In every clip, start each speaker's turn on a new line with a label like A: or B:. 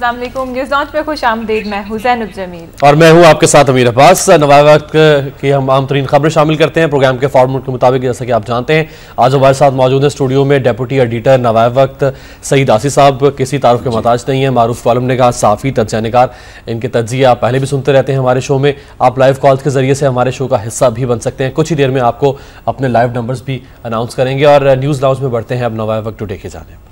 A: अस्सलाम वालेकुम। News launch पे खुश आमदीद। मैं हूं ज़ैनब जमील
B: और मैं हूं आपके साथ अमीर अब्बास। नवाए वक्त की हम आम तरीन खबरें शामिल करते हैं प्रोग्राम के फॉर्मेट के मुताबिक। जैसा कि आप जानते हैं आज हमारे साथ मौजूद है स्टूडियो में डेप्यूटी एडिटर नवाए वक्त सईद आसी साहब। किसी तारुफ के मोहताज नहीं है, मारूफ कॉलम निगाह, साफ़ी, तज्ज़िया निगार। इनके तज्ज़िये आप पहले भी सुनते रहते हैं हमारे शो में। आप लाइव कॉल्स के जरिए से हमारे शो का हिस्सा भी बन सकते हैं। कुछ ही देर में आपको अपने लाइव नंबर्स भी अनाउंस करेंगे। और न्यूज़ लॉन्च में बढ़ते हैं अब नवाए वक्त टुडे की जानिब।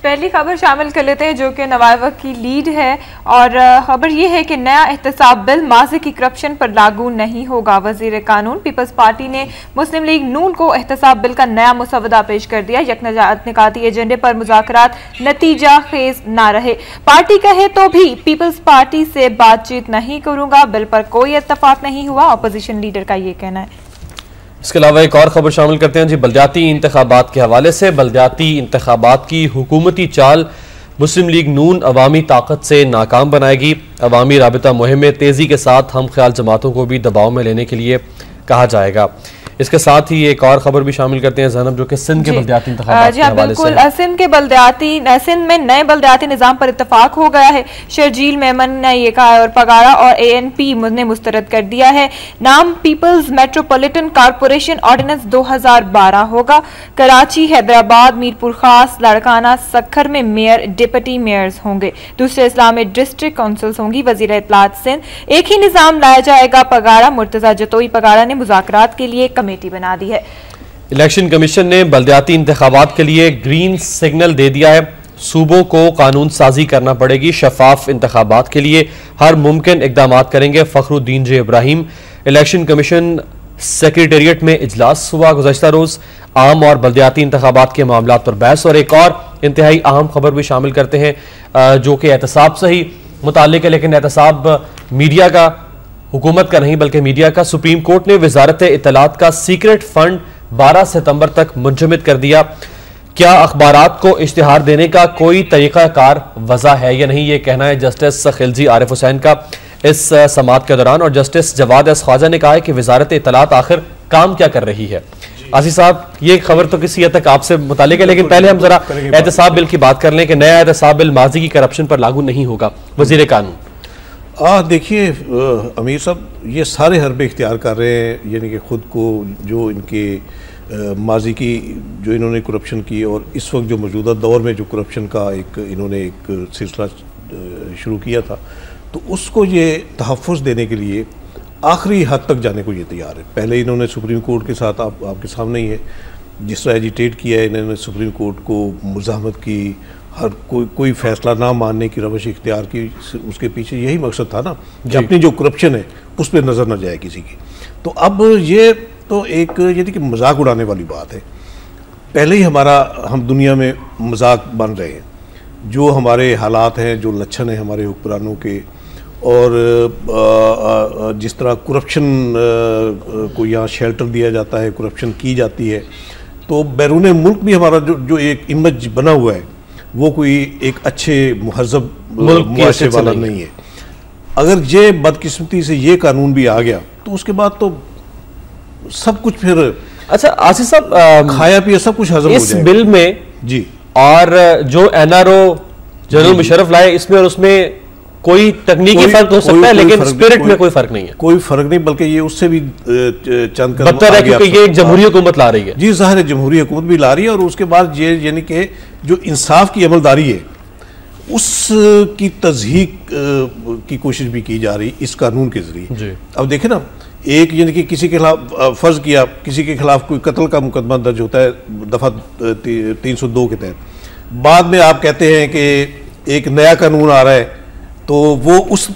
A: पहली खबर शामिल कर लेते हैं जो कि नवाए वक्त की लीड है और खबर यह है कि नया एहतसाब बिल माज़ी की करप्शन पर लागू नहीं होगा। वज़ीर कानून पीपल्स पार्टी ने मुस्लिम लीग नून को एहतसाब बिल का नया मसवदा पेश कर दिया। यकनिकाती एजेंडे पर मुज़ाकरात नतीजा खेज ना रहे। पार्टी कहे तो भी पीपल्स पार्टी से बातचीत नहीं करूंगा। बिल पर कोई इत्तफाक नहीं हुआ, अपोजिशन लीडर का ये कहना है।
B: इसके अलावा एक और खबर शामिल करते हैं जी बल्दियाती इंतखाबात के हवाले से। बल्दियाती इंतखाबात की हुकूमती चाल मुस्लिम लीग नून अवामी ताकत से नाकाम बनाएगी। अवामी राबिता मुहिम में तेजी के साथ हम ख्याल जमातों को भी दबाव में लेने के लिए कहा जाएगा। इसके साथ ही एक और खबर भी शामिल करते हैं जैनब, जो कि सिंध के बल्दियाती इंतखाबात के हवाले से।
A: सिंध में नए बल्दियाती निजाम पर इत्तफाक हो गया है। शर्जील मेमन ने ये कहा और पगारा और ANP ने मुस्तरद कर दिया है। नाम पीपल्स मेट्रोपॉलिटन कॉरपोरेशन ऑर्डिनेंस 2012 होगा। कराची, हैदराबाद, मीरपुर खास, लाड़काना, सखर में मेयर डिप्टी मेयर्स होंगे। दूसरे इस्लाम में डिस्ट्रिक्ट काउंसिल्स होंगी। वजीर इत्तलात सिंध एक ही निजाम लाया जाएगा। पगारा मुर्तजा जतोई पगारा ने मुज़ाकरात के लिए कमेटी बना दी है।
B: इलेक्शन कमीशन ने बल्दियाती इंतखाबात के लिए ग्रीन सिग्नल दे दिया है। सूबों को कानून साजी करना पड़ेगी। शफाफ इंतखाबात के लिए हर मुमकिन इकदाम करेंगे। फखरुद्दीन जे इब्राहिम। इलेक्शन कमीशन सेक्रेटेरिएट में इजलास हुआ गुज़श्ता रोज। आम और बल्दियाती इंतखाबात के मामलात पर बहस। और एक और इंतहाई अहम खबर भी शामिल करते हैं जो कि एहतसाब से ही मुताल्लिक है, लेकिन एहतसाब मीडिया का, हुकूमत का नहीं बल्कि मीडिया का। सुप्रीम कोर्ट ने वजारत इत्तलात का सीक्रेट फंड 12 सितंबर तक मुंजमद कर दिया। क्या अखबारात को इश्तिहार देने का कोई तरीक़ाकार वज़ा है या नहीं, ये कहना है जस्टिस खिलजी आरिफ हुसैन का इस समाअत के दौरान। और जस्टिस जवाद एस ख्वाजा ने कहा है कि वजारत इत्तलात आखिर काम क्या कर रही है। आसिफ साहब, ये खबर तो किसी हद तक आपसे मुताल्लिक है, लेकिन पहले हम जरा एहतसाब बिल की बात कर लें कि नया एहतसाब बिल माजी की करप्शन पर लागू नहीं होगा। वज़ीर कानून
C: देखिए अमीर साहब, ये सारे हरबे इख्तियार कर रहे हैं, यानी कि ख़ुद को जो इनके माजी की जो इन्होंने करप्शन की और इस वक्त जो मौजूदा दौर में जो करप्शन का इन्होंने एक सिलसिला शुरू किया था, तो उसको ये तहफ़्फ़ुज़ देने के लिए आखिरी हद तक जाने को ये तैयार है। पहले इन्होंने सुप्रीम कोर्ट के साथ आपके सामने ही है जिस तरह एजिटेट किया है इन्होंने, सुप्रीम कोर्ट को मुज़ाहमत की, हर कोई फैसला ना मानने की रवश इख्तियार की। उसके पीछे यही मकसद था ना कि अपनी जो करप्शन है उस पर नज़र न जाए किसी की। तो अब ये तो एक यानी कि मजाक उड़ाने वाली बात है। पहले ही हम दुनिया में मजाक बन रहे हैं। जो हमारे हालात हैं, जो लक्षण हैं हमारे हुक्मरानों के, और जिस तरह करप्शन को यहाँ शेल्टर दिया जाता है, करप्शन की जाती है, तो बैरून मुल्क भी हमारा जो एक इमेज बना हुआ है वो कोई एक अच्छे मुहज़्ज़ब मुआशरे वाला नहीं है। अगर ये बदकिस्मती से ये कानून भी आ गया तो उसके बाद तो सब कुछ फिर
B: अच्छा आसिफ साहब
C: खाया पिया सब कुछ हजम हो जाएगा।
B: इस बिल में
C: जी, और
B: जो NRO जनरल मुशर्रफ लाए, इसमें और उसमें कोई तकनीकी फर्क हो सकता है, लेकिन स्पिरिट में कोई फर्क नहीं है।
C: कोई फर्क नहीं, बल्कि ये उससे भी चंद कदम
B: बदतर है क्योंकि ये एक जमहूरी हुकूमत ला रही है।
C: जी ज़ाहिर है, जमहूरी हुकूमत भी ला रही है। और उसके बाद ये यानी कि जो इंसाफ की अमलदारी है उसकी तज़हीक की कोशिश भी की जा रही इस कानून के जरिए। अब देखें ना, एक यानी कि किसी के खिलाफ फ़र्ज़ किया किसी के खिलाफ कोई कत्ल का मुकदमा दर्ज होता है दफ़ा 302 के तहत, बाद में आप कहते हैं कि एक नया कानून आ रहा है तो वो उस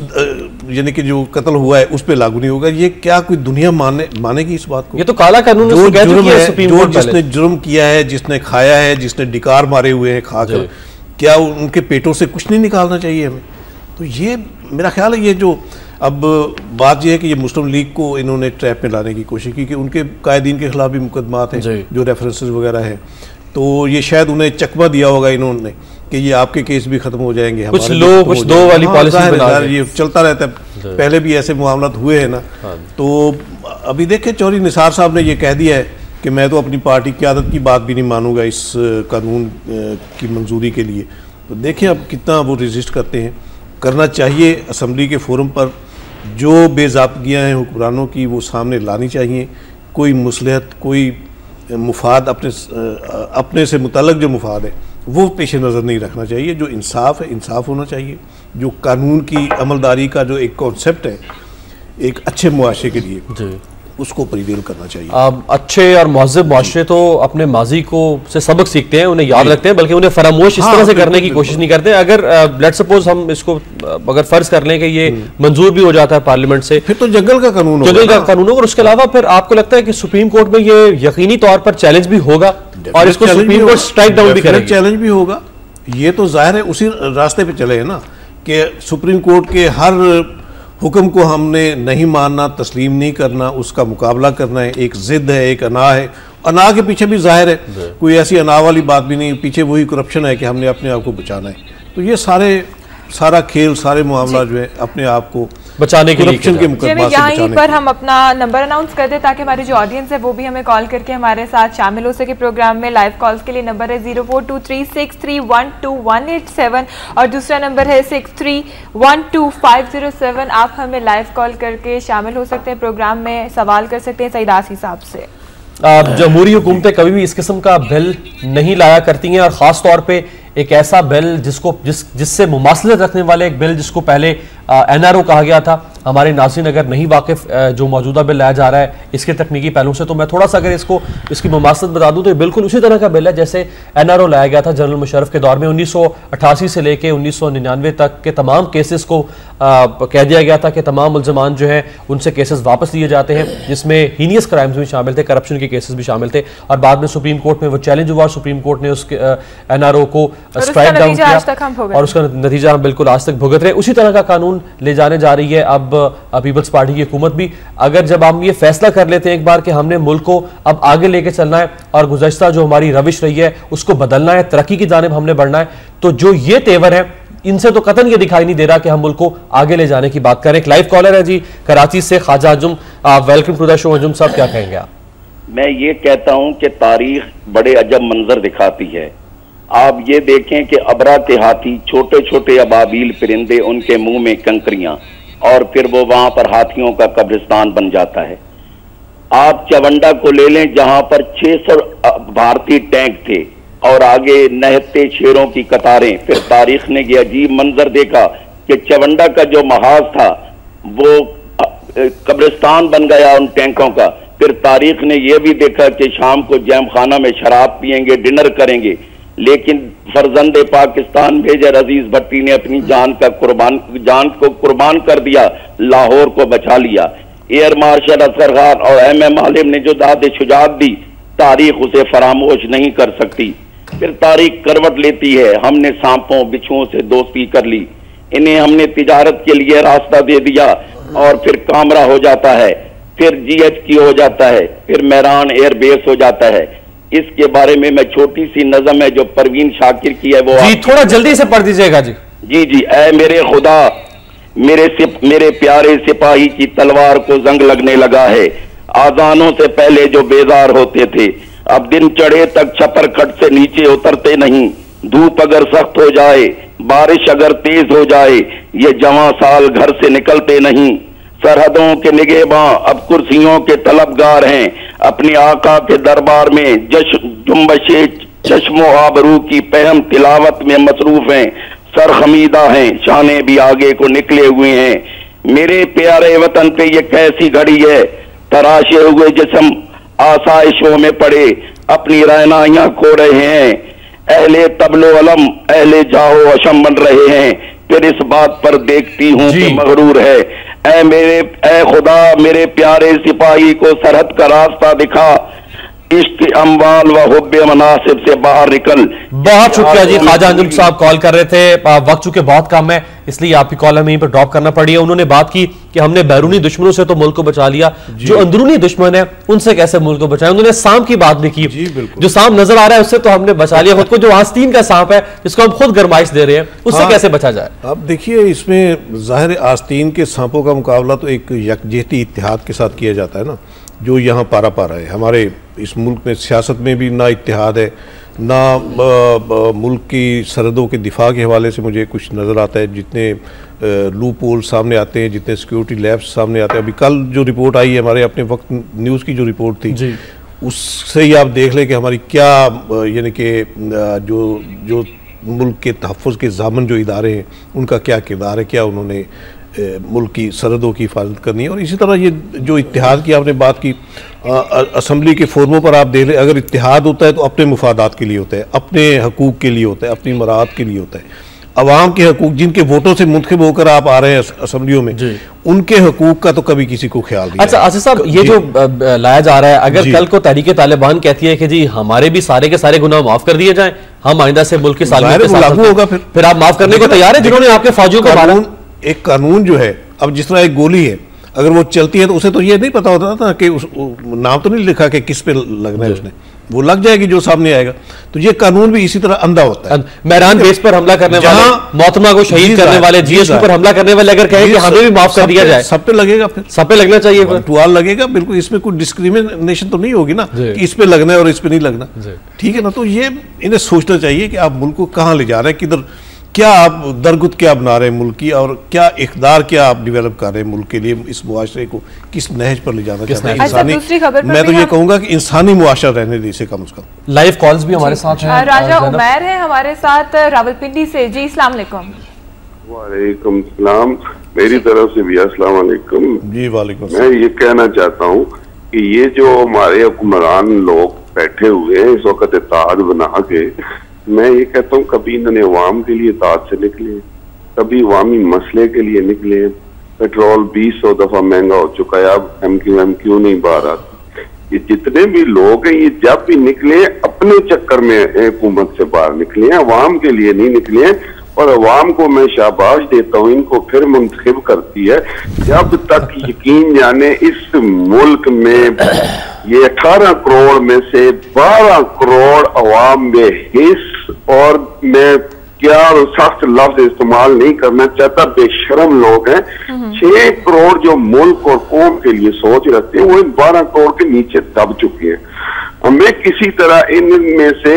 C: यानी कि जो कत्ल हुआ है उस पर लागू नहीं होगा। ये क्या कोई दुनिया मानेगी इस बात को?
B: ये तो काला कानून
C: जो जुर्म है, जो जिसने जुर्म किया है, जिसने खाया है, जिसने डिकार मारे हुए हैं खाकर, क्या उनके पेटों से कुछ नहीं निकालना चाहिए हमें? तो ये मेरा ख्याल है ये जो अब बात यह है कि ये मुस्लिम लीग को इन्होंने ट्रैप में लाने की कोशिश की कि उनके कायदीन के खिलाफ भी मुकदमात हैं जो रेफरेंसेस वगैरह हैं, तो ये शायद उन्हें चकमा दिया होगा इन्होंने कि ये आपके केस भी खत्म हो जाएंगे,
B: कुछ लो कुछ दो वाली पॉलिसी बना रहे हैं।
C: ये चलता रहता है, पहले भी ऐसे मामला हुए हैं ना। तो अभी देखें चौधरी निसार साहब ने ये कह दिया है कि मैं तो अपनी पार्टी की क़यादत की बात भी नहीं मानूंगा इस कानून की मंजूरी के लिए। तो देखें अब कितना वो रजिस्ट करते हैं। करना चाहिए, असम्बली के फोरम पर जो बेज़ाब्तगियाँ हैं हुक्मरानों की वो सामने लानी चाहिए। कोई मुसलहत, कोई मुफाद, अपने से मुतल्लक जो मुफाद है वो पेश नज़र नहीं रखना चाहिए। जो इंसाफ है, इंसाफ होना चाहिए। जो कानून की अमलदारी का जो एक कॉन्सेप्ट है एक अच्छे मुआशरे के लिए जी, उसको प्रिवेल करना चाहिए।
B: अच्छे और महज़ब मुआशरे तो अपने माजी को से सबक सीखते हैं, उन्हें याद रखते हैं, बल्कि उन्हें फरामोश इस तरह से करने की कोशिश नहीं करते। अगर लेट्स सपोज हम इसको अगर फर्ज कर लें कि ये मंजूर भी हो जाता है पार्लियामेंट से,
C: फिर तो जंगल का कानून होगा,
B: जंगल का कानून होगा। और उसके अलावा फिर आपको लगता है कि सुप्रीम कोर्ट में ये यकीनी तौर पर चैलेंज भी होगा और इसको सुप्रीम कोर्ट स्ट्राइक डाउन भी करेगी?
C: चैलेंज भी होगा, ये तो जाहिर है उसी रास्ते पे चले हैं ना कि सुप्रीम कोर्ट के हर हुक्म को हमने नहीं मानना, तस्लीम नहीं करना, उसका मुकाबला करना है। एक जिद है, एक अना है। अना के पीछे भी जाहिर है कोई ऐसी अना वाली बात भी नहीं, पीछे वही करप्शन है कि हमने अपने आप को बचाना है। तो ये सारा खेल, सारे मामला जो है अपने आप को
B: बचाने के लिए
A: यहीं पर हम अपना नंबर अनाउंस कर दे ताकि हमारी जो ऑडियंस है वो भी हमें कॉल करके हमारे साथ शामिल हो सके प्रोग्राम में। लाइव कॉल्स के लिए नंबर है 0423631218 और दूसरा नंबर है 63125507। आप हमें लाइव कॉल करके शामिल हो सकते हैं प्रोग्राम में, सवाल कर सकते हैं सईदास हिसाब से।
B: जमहूरी हुकूमतें कभी भी इस किस्म का बिल नहीं लाया करती हैं, और ख़ास तौर पे एक ऐसा बिल जिससे मुमासलत रखने वाले एक बिल जिसको पहले NRO कहा गया था। हमारे नाज़रीन अगर नहीं वाकिफ जो मौजूदा बिल लाया जा रहा है इसके तकनीकी पहलू से, तो मैं थोड़ा सा अगर इसकी मुमासलत बता दूं तो ये बिल्कुल उसी तरह का बिल है जैसे NRO लाया गया था जनरल मुशर्रफ के दौर में। 1988 से लेकर 1999 तक के तमाम केसेस को कह दिया गया था कि तमाम मुल्ज़मान जो हैं उनसे केसेस वापस लिए जाते हैं, जिसमें हीनियस क्राइम्स भी शामिल थे, करप्शन के केसेस भी शामिल थे। और बाद में सुप्रीम कोर्ट में वो चैलेंज हुआ और सुप्रीम कोर्ट ने उसके NRO को स्ट्राइक डाउन किया और उसका नतीजा हम बिल्कुल आज तक भुगत रहे। उसी तरह का कानून ले जाने जा रही है अब पीपल्स पार्टी की हुकूमत भी। अगर जब हम ये फैसला कर लेते हैं एक बार कि हमने मुल्क को अब आगे लेके चलना है और गुज़श्ता जो हमारी रविश रही है उसको बदलना है, तरक्की की जानिब हमने बढ़ना है, तो जो ये तेवर है इनसे तो कतन ये दिखाई नहीं दे रहा कि हम मुल्क को आगे ले जाने की बात करें। एक लाइव कॉलर है जी कराची से, Khwaja Anjum, welcome to the show. Anjum साहब क्या कहेंगे आप?
D: मैं ये कहता हूं कि तारीख बड़े अजब मंजर दिखाती है। आप ये देखें कि अबरा के हाथी, छोटे छोटे अबाबील परिंदे, उनके मुंह में कंकरियां, और फिर वो वहां पर हाथियों का कब्रिस्तान बन जाता है। आप चवंडा को ले लें जहां पर 600 भारतीय टैंक थे और आगे नहते शेरों की कतारें। फिर तारीख ने ये अजीब मंजर देखा कि चवंडा का जो महाज था वो कब्रिस्तान बन गया उन टैंकों का। फिर तारीख ने यह भी देखा कि शाम को जैम खाना में शराब पिएंगे, डिनर करेंगे, लेकिन फर्जंदे पाकिस्तान मेजर अजीज भट्टी ने अपनी जान को कुर्बान कर दिया, लाहौर को बचा लिया। एयर मार्शल असगर खान और MM आलिम ने जो दाद शुजात दी, तारीख उसे फरामोश नहीं कर सकती। फिर तारीख करवट लेती है। हमने सांपों बिच्छुओं से दोस्ती कर ली, इन्हें हमने तिजारत के लिए रास्ता दे दिया और फिर कामरा हो जाता है, फिर GHQ हो जाता है, फिर मेहरान एयरबेस हो जाता है। इसके बारे में मैं छोटी सी नज़म है जो परवीन शाकिर की है वो
B: जी थोड़ा जल्दी से पढ़ दीजिएगा जी।
D: जी ऐ मेरे खुदा, मेरे प्यारे सिपाही की तलवार को जंग लगने लगा है। आजानों से पहले जो बेजार होते थे अब दिन चढ़े तक छपर खट से नीचे उतरते नहीं। धूप अगर सख्त हो जाए, बारिश अगर तेज हो जाए, ये जवां साल घर से निकलते नहीं। सरहदों के निगहबां अब कुर्सियों के तलबगार हैं, अपने आका के दरबार में जुम्बशे चश्मो आबरू की पहम तिलावत में मसरूफ हैं। सरखमीदा हैं, शाने भी आगे को निकले हुए हैं। मेरे प्यारे वतन पे ये कैसी घड़ी है, तराशे हुए जिस्म आसाइशों में पड़े अपनी रहनाइयां खो रहे हैं। अहले तबलो अलम, अहले जाहो अशम बन रहे हैं। फिर इस बात पर देखती हूँ कि मगरूर है। ऐ खुदा, मेरे प्यारे सिपाही को सरहद का रास्ता दिखा, इश्क अम्वाल व हुब्बे मनासिब से बाहर निकल।
B: बहुत शुक्रिया जी। ख्वाजा अंजुम साहब कॉल कर रहे थे, वक्त चूंकि बहुत कम है इसलिए आपकी कॉल हमें यहीं पर ड्रॉप करना पड़ी है। उन्होंने बात की कि हमने बैरूनी दुश्मनों से तो मुल्क को बचा लिया, जो अंदरूनी दुश्मन है उनसे कैसे मुल्क को बचाएं। उन्होंने सांप की बात भी की, जो सांप नजर आ रहा है उससे तो हमने बचा लिया खुद को, जो आस्तीन का सांप है जिसको हम खुद गरमाइश दे रहे हैं उससे कैसे बचा जाए।
C: अब देखिए इसमें जाहिर आस्तीन के सांपों का मुकाबला तो एक यकजहती इत्तेहाद के साथ किया जाता है ना। जो यहाँ पारा पारा है। हमारे इस मुल्क में सियासत में भी ना इत्तेहाद है, ना मुल्क की सरहदों के दिफा के हवाले से मुझे कुछ नज़र आता है। जितने लूप होल सामने आते हैं, जितने सिक्योरिटी लैब्स सामने आते हैं, अभी कल जो रिपोर्ट आई है हमारे अपने वक्त न्यूज़ की जो रिपोर्ट थी, उससे ही आप देख लें कि हमारी क्या यानी कि जो मुल्क के तहफ़्फ़ुज़ के ज़ामन जो इदारे हैं उनका क्या किरदार है, क्या उन्होंने मुल्क की सरहदों की हिफाजत करनी है। और इसी तरह ये जो इत्तेहाद की आपने बात की, असम्बली के फोरमों पर आप देख लें, अगर इत्तेहाद होता है तो अपने मुफादात के लिए होता है, अपने हकूक़ के लिए होता है, अपनी मराहत के लिए होता है। अवाम के हकूक़ जिनके वोटों से मुंतखब होकर आप आ रहे हैं असम्बलियों में, उनके हकूक़ का तो कभी किसी को ख्याल नहीं।
B: अच्छा आसिफ साहब, ये जो लाया जा रहा है, अगर कल को तहरीके तालिबान कहती है कि जी हमारे भी सारे के सारे गुनाह माफ कर दिए जाएं, हम आइंदा से मुल्क के साथ
C: लागू होगा, फिर
B: आप माफ करने को तैयार है जिन्होंने आपके फौजियों को मारा?
C: एक कानून जो है, अब जिस तरह एक गोली है, अगर वो चलती है तो उसे तो ये नहीं पता होता था कि नाम तो नहीं लिखा कि किस पे लगना है, उसने वो लग जाएगी जो सामने आएगा। तो ये कानून भी इसी तरह अंधा होता है।
B: मेहरान बेस पर हमला करने वाले, मोहतरमा को शहीद करने वाले, जीएसटी पर हमला करने वाले अगर कहें कि हमें भी माफ कर दिया जाए,
C: सब पे लगेगा, फिर
B: सब पे लगना चाहिए,
C: टुआल लगेगा। बिल्कुल, इसमें कोई डिस्क्रिमिनेशन तो नहीं होगी ना कि इस पे लगना है और इस पे नहीं लगना, ठीक है ना। तो ये इन्हें सोचना चाहिए कि आप मुल्क को कहाँ ले जा रहे हैं, किधर, क्या आप दरगुत क्या बना रहे हैं मुल्क की, और क्या इक़्तिदार क्या आप डेवलप कर रहे हैं मुल्क के लिए, इस मुआशरे को किस नहज पर ले जाना चाहते हैं। इंसानी, मैं तो ये कहूँगा कि इंसानी मुआशरा रहने दे इसे कम से कम।
B: लाइव कॉल्स भी हमारे साथ हैं।
A: राजा उमैर है हमारे साथ रावलपिंडी से। जी अस्सलाम वालेकुम।
E: वालेकुम सलाम, मेरी तरफ से भी अस्सलाम वालेकुम।
C: जी वालेकुम।
E: मैं ये कहना चाहता हूँ कि ये जो हमारे हुक्मरान लोग बैठे हुए हैं इस वक्त इत्तेहाद बना के, मैं ये कहता हूँ कभी इन्होंने अवाम के लिए इत्तेहाद से निकले, कभी अवामी मसले के लिए निकले। पेट्रोल 200 दफा महंगा हो चुका है, अब एमक्यू नहीं बाहर आती। ये जितने भी लोग हैं, ये जब भी निकले अपने चक्कर में हुकूमत से बाहर निकले हैं, अवाम के लिए नहीं निकले हैं। और अवाम को मैं शाबाश देता हूँ, इनको फिर मुंतखब करती है। जब तक यकीन जाने इस मुल्क में ये 18 करोड़ में से 12 करोड़ अवाम में हिस्स, और मैं क्या सख्त लफ्ज इस्तेमाल नहीं करना चाहता, बेशरम लोग हैं। 6 करोड़ जो मुल्क और कौम के लिए सोच रखते हैं, वो इन 12 करोड़ के नीचे दब चुके हैं। हमें किसी तरह इनमें से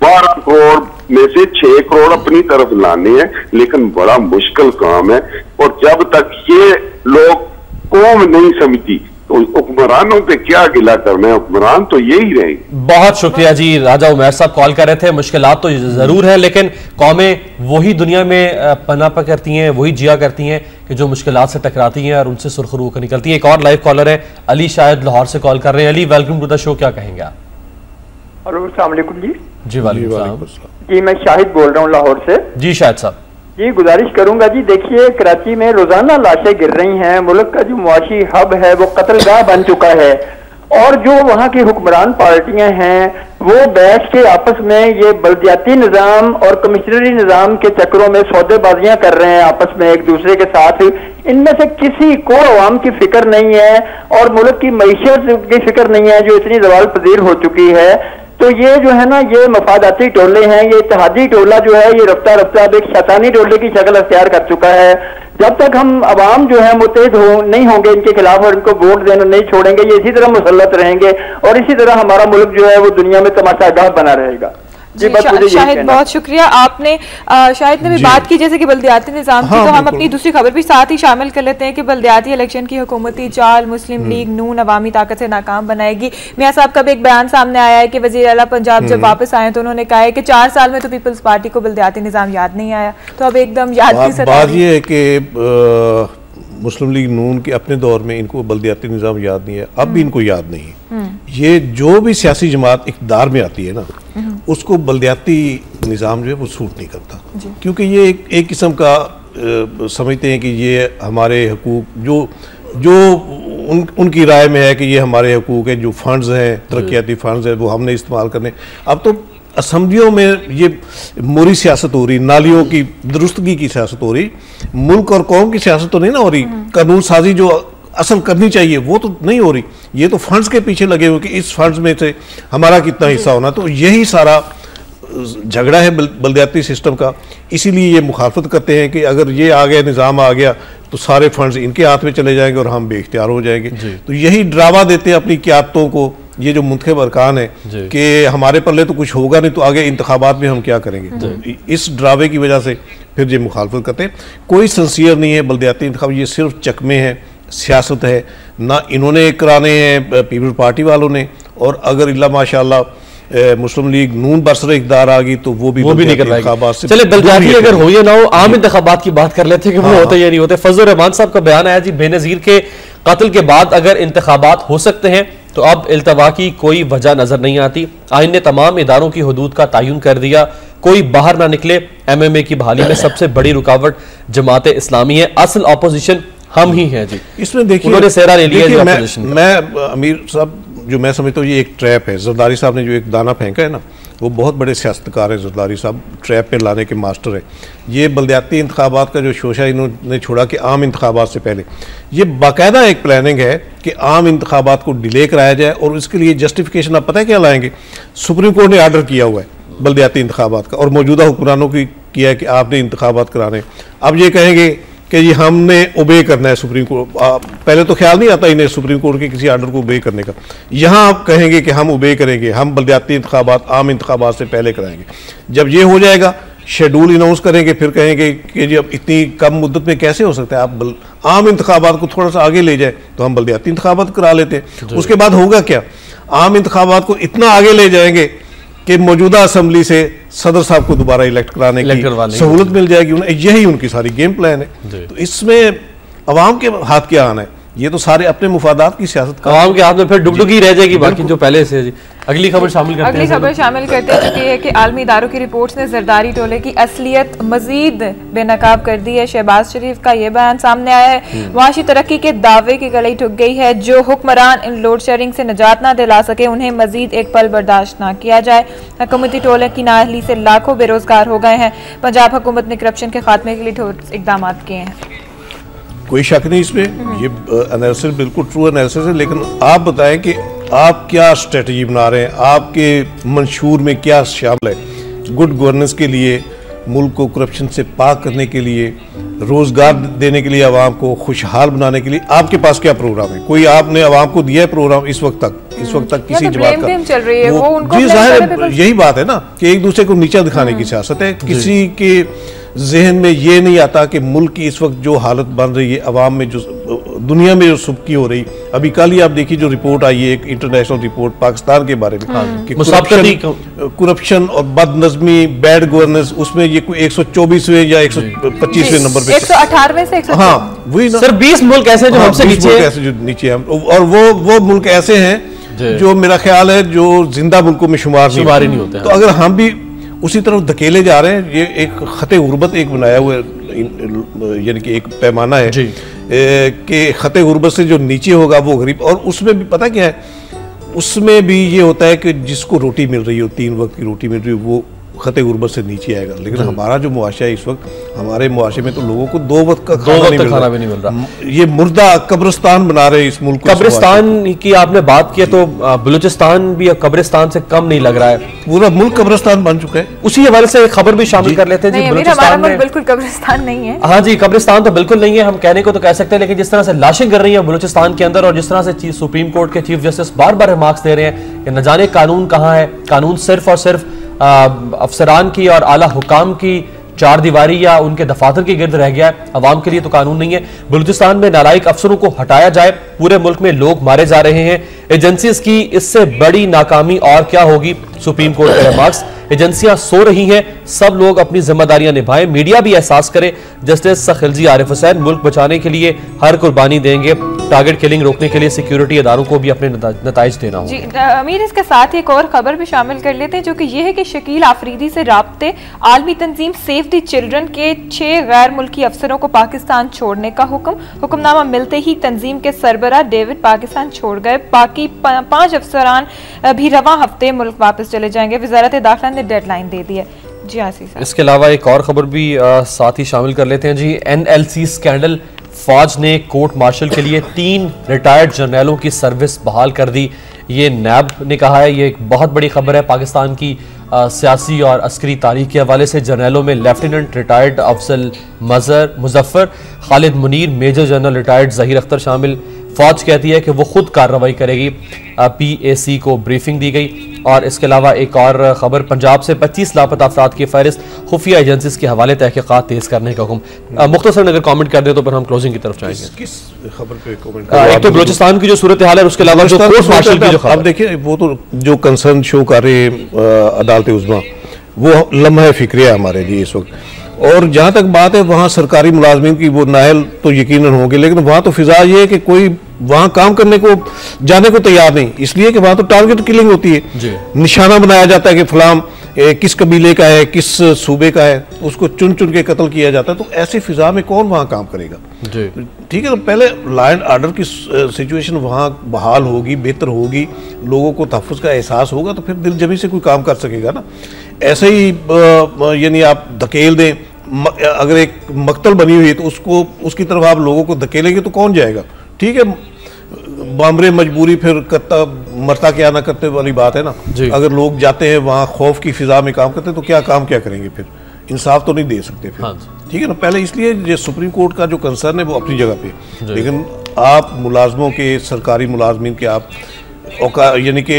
E: 12 करोड़ में से 6 करोड़ अपनी तरफ लाने हैं, लेकिन बड़ा मुश्किल काम है। और जब तक ये लोग कौम नहीं समझती तो हुक्मरानों पे क्या गिला करना है, हुक्मरान तो यही रहेंगे।
B: बहुत शुक्रिया जी। राजा उमैर साहब कॉल कर रहे थे। मुश्किलात तो जरूर है, लेकिन कौमें वही दुनिया में पनाह करती हैं, वही जिया करती हैं कि जो मुश्किलात से टकराती हैं और उनसे सुरखरू होकर निकलती है। एक और लाइव कॉलर है, अली शायद लाहौर से कॉल कर रहे हैं। Ali, welcome to the show, क्या कहेंगे आप?
F: अस्सलाम वालेकुम जी।
B: जी वालेकुम।
F: जी मैं शाहिद बोल रहा हूँ लाहौर से।
B: जी शाहिद साहब।
F: जी गुजारिश करूंगा जी, देखिए कराची में रोजाना लाशें गिर रही हैं, मुल्क का जो मुआशी हब है वो कत्लगाह बन चुका है, और जो वहाँ की हुक्मरान पार्टियां हैं वो बैठ के आपस में ये बल्दियाती निज़ाम और कमिश्नरी निज़ाम के चक्करों में सौदेबाजियां कर रहे हैं आपस में एक दूसरे के साथ। इनमें से किसी को अवाम की फिक्र नहीं है और मुल्क की मईशत की फिक्र नहीं है जो इतनी ज़वाल पजीर हो चुकी है। तो ये जो है ना, ये मफादाती टोले हैं, ये इत्तेहादी टोला जो है ये रफ्ता रफ्ता अब एक शैतानी टोले की शक्ल अख्तियार कर चुका है। जब तक हम अवाम जो है मुत्तहिद नहीं होंगे इनके खिलाफ और इनको वोट देना नहीं छोड़ेंगे, ये इसी तरह मुसल्लत रहेंगे और इसी तरह हमारा मुल्क जो है वो दुनिया में तमाशागाह बना रहेगा। जी
A: शाहिद बहुत शुक्रिया। आपने शाहिद ने भी बात की जैसे कि बल्दियाती निज़ाम की, तो हम अपनी दूसरी खबर भी साथ ही शामिल कर लेते हैं कि बल्दियाती इलेक्शन की हुकूमती चाल मुस्लिम लीग नून अवामी ताकत से नाकाम बनाएगी। मियां साहब का भी एक बयान सामने आया है कि वज़ीर आला पंजाब जब वापस आए तो उन्होंने कहा है कि 4 साल में तो पीपल्स पार्टी को बल्दियाती निज़ाम याद नहीं आया, तो अब एकदम याद की
C: बात ये है कि मुस्लिम लीग नून के अपने दौर में इनको बल्दियाती निज़ाम याद नहीं है, अब भी इनको याद नहीं है। ये जो भी सियासी जमात इक़्तिदार में आती है ना, उसको बल्दियाती निज़ाम जो है वो सूट नहीं करता, क्योंकि ये एक किस्म का समझते हैं कि ये हमारे हकूक़ जो उनकी राय में है कि ये हमारे हकूक़ हैं, जो फंड्स हैं, तरक्याती फंड्स हैं, वो हमने इस्तेमाल करने। अब तो असम्बलियों में ये मोरी सियासत हो रही, नालियों की दुरुस्तगी की सियासत हो रही, मुल्क और कौम की सियासत तो नहीं ना हो रही। कानून साजी जो असल करनी चाहिए वो तो नहीं हो रही, ये तो फंड्स के पीछे लगे हुए कि इस फंड्स में से हमारा कितना हिस्सा होना। तो यही सारा झगड़ा है बल्दियाती सिस्टम का, इसीलिए ये मुखालफत करते हैं कि अगर ये आ गया, निज़ाम आ गया तो सारे फंड्स इनके हाथ में चले जाएंगे और हम बेख्तियार हो जाएंगे। तो यही ड्रामा देते हैं अपनी क़यादतों को, ये जो मुंतखब अरकान है कि हमारे पल्ले तो कुछ होगा नहीं, तो आगे इंतखाबात में हम क्या करेंगे। तो इस ड्रावे की वजह से फिर ये मुखालफत करते हैं। कोई सिंसियर नहीं है बल्दियाती इंतखाब, ये सिर्फ चकमे हैं, सियासत है ना, इन्होंने कराने हैं पीपल्स पार्टी वालों ने। और अगर इल्ला माशाअल्लाह मुस्लिम लीग नून बरसर इक़्तिदार आ गई तो वो भी नहीं करवाएगी।
B: चले बल्दियाती अगर हो या ना हो, आम इंतखाबात की बात कर लेते हैं कि वो होते या नहीं होते। फजल रहमान साहब का बयान आया जी, बेनज़ीर के कत्ल के बाद अगर इंतखाबात हो सकते हैं तो अब इल्तवा की कोई वजह नजर नहीं आती। आइन ने तमाम इदारों की हदूद का तयन कर दिया, कोई बाहर ना निकले। MMA की बहाली में सबसे बड़ी रुकावट जमात इस्लामी है, असल ऑपोजिशन हम ही हैं जी।
C: इसमें देखिए
B: उन्होंने सेहरा ले लिया।
C: मैं अमीर साहब जो मैं समझता हूँ ये एक ट्रैप है। जरदारी साहब ने जो एक दाना फेंका है ना, वो बहुत बड़े सियासतकार हैं जरदारी साहब, ट्रैप पे लाने के मास्टर हैं। ये बल्दियाती इंतखाबात का जो शोशा इन्होंने छोड़ा कि आम इंतखाबात से पहले, ये बाकायदा एक प्लानिंग है कि आम इंतखाबात को डिले कराया जाए। और इसके लिए जस्टिफिकेशन आप पता है क्या लाएंगे, सुप्रीम कोर्ट ने आर्डर किया हुआ है बल्दियाती इंतखाबात का और मौजूदा हुक्मरानों की किया है कि आपने इंतखाबात कराने। अब ये कहेंगे कि ये हमने ओबे करना है सुप्रीम कोर्ट, पहले तो ख्याल नहीं आता इन्हें सुप्रीम कोर्ट के किसी आर्डर को ओबे करने का। यहाँ आप कहेंगे कि हम ओबे करेंगे, हम बल्दियाती इंतखाबात आम इंतखाबात से पहले कराएंगे। जब ये हो जाएगा शेड्यूल अनाउंस करेंगे, फिर कहेंगे कि जब इतनी कम मुद्दत में कैसे हो सकता है, आप आम इंतखाबात को थोड़ा सा आगे ले जाए तो हम बल्दियाती इंतखाबात करा लेते हैं। उसके बाद होगा क्या, आम इंतखाबात को इतना आगे ले जाएंगे कि मौजूदा असम्बली से सदर साहब को दोबारा इलेक्ट कराने की सहूलत मिल जाएगी। यही उनकी सारी गेम प्लान है। तो इसमें अवाम के हाथ क्या आना है, ये तो सारे अपने मुफादात की सियासत का
B: अवाम के हाथ में फिर डुगडुगी रह जाएगी बाकी जो पहले से। जी अगली खबर शामिल करते हैं।
A: अगली खबर शामिल करते हैं कि है कि आलमी इदारों की रिपोर्ट्स ने जरदारी टोले की असलियत मजीद बेनकाब कर दी है। शहबाज शरीफ का ये बयान सामने आया है, मुआशी तरक्की के दावे की गलाई ठुक गई है। जो हुक्मरान इन लोड शेयरिंग से निजात ना दिला सके उन्हें मजीद एक पल बर्दाश्त ना किया जाए। हुकूमती टोले की नाअहली से लाखों बेरोजगार हो गए हैं। पंजाब हुकूमत ने करप्शन के खात्मे के लिए ठोस इकदाम किए हैं।
C: कोई शक नहीं इसमें, ये एनालिसिस बिल्कुल ट्रू एनालिसिस है। लेकिन आप बताएं कि आप क्या स्ट्रेटजी बना रहे हैं, आपके मंशूर में क्या शामिल है। गुड गवर्नेंस के लिए, मुल्क को करप्शन से पाक करने के लिए, रोजगार देने के लिए, आवाम को खुशहाल बनाने के लिए आपके पास क्या प्रोग्राम है? कोई आपने आवाम को दिया है प्रोग्राम इस वक्त तक किसी जमात का?
A: चल रही है वो उनको
C: जी जाहिर यही बात है ना कि एक दूसरे को नीचा दिखाने की सियासत है। किसी के जहन में ये नहीं आता कि मुल्क की इस वक्त जो हालत बन रही है, अवाम में जो दुनिया में जो सुबकी हो रही, अभी कल ही आप देखिए जो रिपोर्ट आई है, एक इंटरनेशनल रिपोर्ट पाकिस्तान के बारे में कि करप्शन और बदनज़मी, बैड गवर्नेंस, उसमें ये कोई 124वें या 125वें नंबर पे,
A: 118वें से 124,
C: हाँ वही ना
B: सर। 20 मुल्क ऐसे जो हमसे
C: नीचे हैं, और वो मुल्क ऐसे हैं जो मेरा ख्याल है जो जिंदा मुल्कों में शुमार नहीं होते। तो अगर हम भी उसी तरफ धकेले जा रहे हैं, ये एक खते गुर्बत एक बनाया हुआ यानी कि एक पैमाना है कि खते गुर्बत से जो नीचे होगा वो गरीब। और उसमें भी पता क्या है, उसमें भी ये होता है कि जिसको रोटी मिल रही हो, 3 वक्त की रोटी मिल रही हो, वो खते गुर्बत से नीचे आएगा। लेकिन हमारा जो मुआशा है इस वक्त, हमारे मुआशे में तो लोगों को 2 वक्त का खाना भी नहीं मिल रहा। ये मुर्दा कब्रिस्तान बना रहे इस मुल्क को।
B: कब्रिस्तान की आपने बात की तो बलूचिस्तान भी कब्रिस्तान से कम नहीं लग रहा है,
C: पूरा मुल्क कब्रिस्तान बन चुका है।
B: उसी हवाले से एक खबर भी शामिल कर लेते हैं जी।
A: बलूचिस्तान में बिल्कुल कब्रिस्तान नहीं है।
B: हाँ जी, कब्रिस्तान तो बिल्कुल नहीं है, हम कहने को तो कह सकते हैं, लेकिन जिस तरह से लाशें गिर रही हैं बलूचिस्तान के अंदर और जिस तरह से सुप्रीम कोर्ट के चीफ जस्टिस बार बार रिमार्क्स दे रहे हैं कि न जाने कानून कहाँ है, कानून सिर्फ और सिर्फ अफसरान की और आला हुकाम की 4 दीवारी या उनके दफातर के गिर्द रह गया है, अवाम के लिए तो कानून नहीं है। बलूचिस्तान में नालायक अफसरों को हटाया जाए, पूरे मुल्क में लोग मारे जा रहे हैं। एजेंसीज की इससे बड़ी नाकामी और क्या होगी? सुप्रीम कोर्ट के रिमार्क्स, एजेंसियां सो रही हैं, सब लोग अपनी जिम्मेदारियां निभाएं, मीडिया भी एहसास करे। जस्टिस खिलजी आरिफ हुसैन मुल्क बचाने के लिए हर कुर्बानी देंगे, टारगेट किलिंग रोकने के लिए सिक्योरिटी इदारों को भी अपने नताइज देना होगा।
A: जी अमीर, इसके साथ एक और खबर भी शामिल कर लेते हैं जो कि यह है कि शकील आफरीदी से राब्ते आलमी तंजीम सेव द चिल्ड्रन के 6 गैर मुल्की अफसरों को पाकिस्तान छोड़ने का हुक्मनामा मिलते ही तंजीम के सरबराह डेविड पाकिस्तान छोड़ गए। बाकी 5 अफसरान भी रवां हफ्ते मुल्क वापस चले जाएंगे। वजारत दाखिला ने डेडलाइन दे दी है। जी आसिफ साहब,
B: इसके अलावा एक और खबर भी साथ ही शामिल कर लेते हैं जी। NLC स्कैंडल, फौज ने कोर्ट मार्शल के लिए 3 रिटायर्ड जर्नलों की सर्विस बहाल कर दी। ये नैब ने कहा है, ये एक बहुत बड़ी खबर है। पाकिस्तान की सियासी और अस्करी तारीख के हवाले से जर्नलों में lieutenant retired Afzal Muzaffar, Khalid Munir, major general retired Zaheer Akhtar शामिल। फौज कहती है कि वो खुद कार्रवाई करेगी। PAC को ब्रीफिंग दी गई। और इसके अलावा एक और खबर, पंजाब से 25 लापता अफराद की फहरिस्त, खुफिया एजेंसीज के हवाले तहकीकात तेज करने का हुक्म। मुख्तसर अगर कमेंट कर दें तो फिर हम क्लोजिंग की तरफ जाएंगे।
C: किस खबर पे कमेंट?
B: एक तो बलूचिस्तान की जो सूरत हाल है, उसके अलावा जो कोर्ट मार्शल की जो खबर।
C: अब देखिए, वो तो जो कंसर्न शो कर रहे अदालत उज़्मा, वो लम्हा फिक्र है हमारे लिए इस वक्त। और जहाँ तक बात है वहाँ सरकारी मुलाजमीन की, वो नाहल तो यकीनन होंगे, लेकिन वहाँ तो फिजा ये है कि कोई वहाँ काम करने को जाने को तैयार नहीं, इसलिए कि वहाँ तो टारगेट किलिंग होती है। निशाना बनाया जाता है कि फलाम किस कबीले का है, किस सूबे का है, उसको चुन चुन के कत्ल किया जाता है। तो ऐसी फिजा में कौन वहाँ काम करेगा? ठीक है, तो पहले लॉ एंड ऑर्डर की सिचुएशन वहाँ बहाल होगी, बेहतर होगी, लोगों को तहफ़्फ़ुज़ का एहसास होगा, तो फिर दिलजमी से कोई काम कर सकेगा ना। ऐसे ही यानी आप धकेल दें, अगर एक मकतल बनी हुई है तो उसको, उसकी तरफ आप लोगों को धकेलेंगे तो कौन जाएगा? ठीक है, बामरे मजबूरी फिर करता मरता क्या ना करते वाली बात है ना। अगर लोग जाते हैं वहाँ खौफ की फिजा में काम करते हैं तो क्या करेंगे? फिर इंसाफ तो नहीं दे सकते फिर। ठीक है ना, पहले इसलिए ये सुप्रीम कोर्ट का जो कंसर्न है वो अपनी जगह पे, लेकिन आप मुलाजमों के, सरकारी मुलाजमीन के आप यानी कि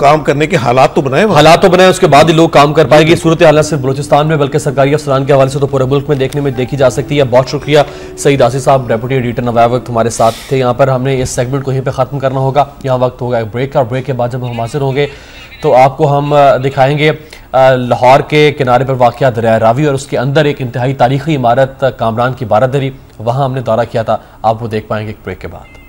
C: काम करने के हालात तो बनाए,
B: उसके बाद ही लोग काम कर पाएंगे। सूरत हालत सिर्फ बलूचिस्तान में बल्कि सरकारी अफसरान के हवाले से तो पूरे मुल्क में देखने में देखी जा सकती है। बहुत शुक्रिया सईद आसिफ साहब, डेप्यूटी एडिटर नवाब वक्त हमारे साथ थे यहाँ पर। हमने इस सेगमेंट को यहीं पे ख़त्म करना होगा। यहाँ वक्त होगा एक ब्रेक का, और ब्रेक के बाद जब हम हाजिर होंगे तो आपको हम दिखाएंगे लाहौर के किनारे पर वाक़या दरिया रावी और उसके अंदर एक इंतहाई तारीखी इमारत कामरान की बारादरी, वहाँ हमने दौरा किया था। आप वो देख पाएंगे एक ब्रेक के बाद।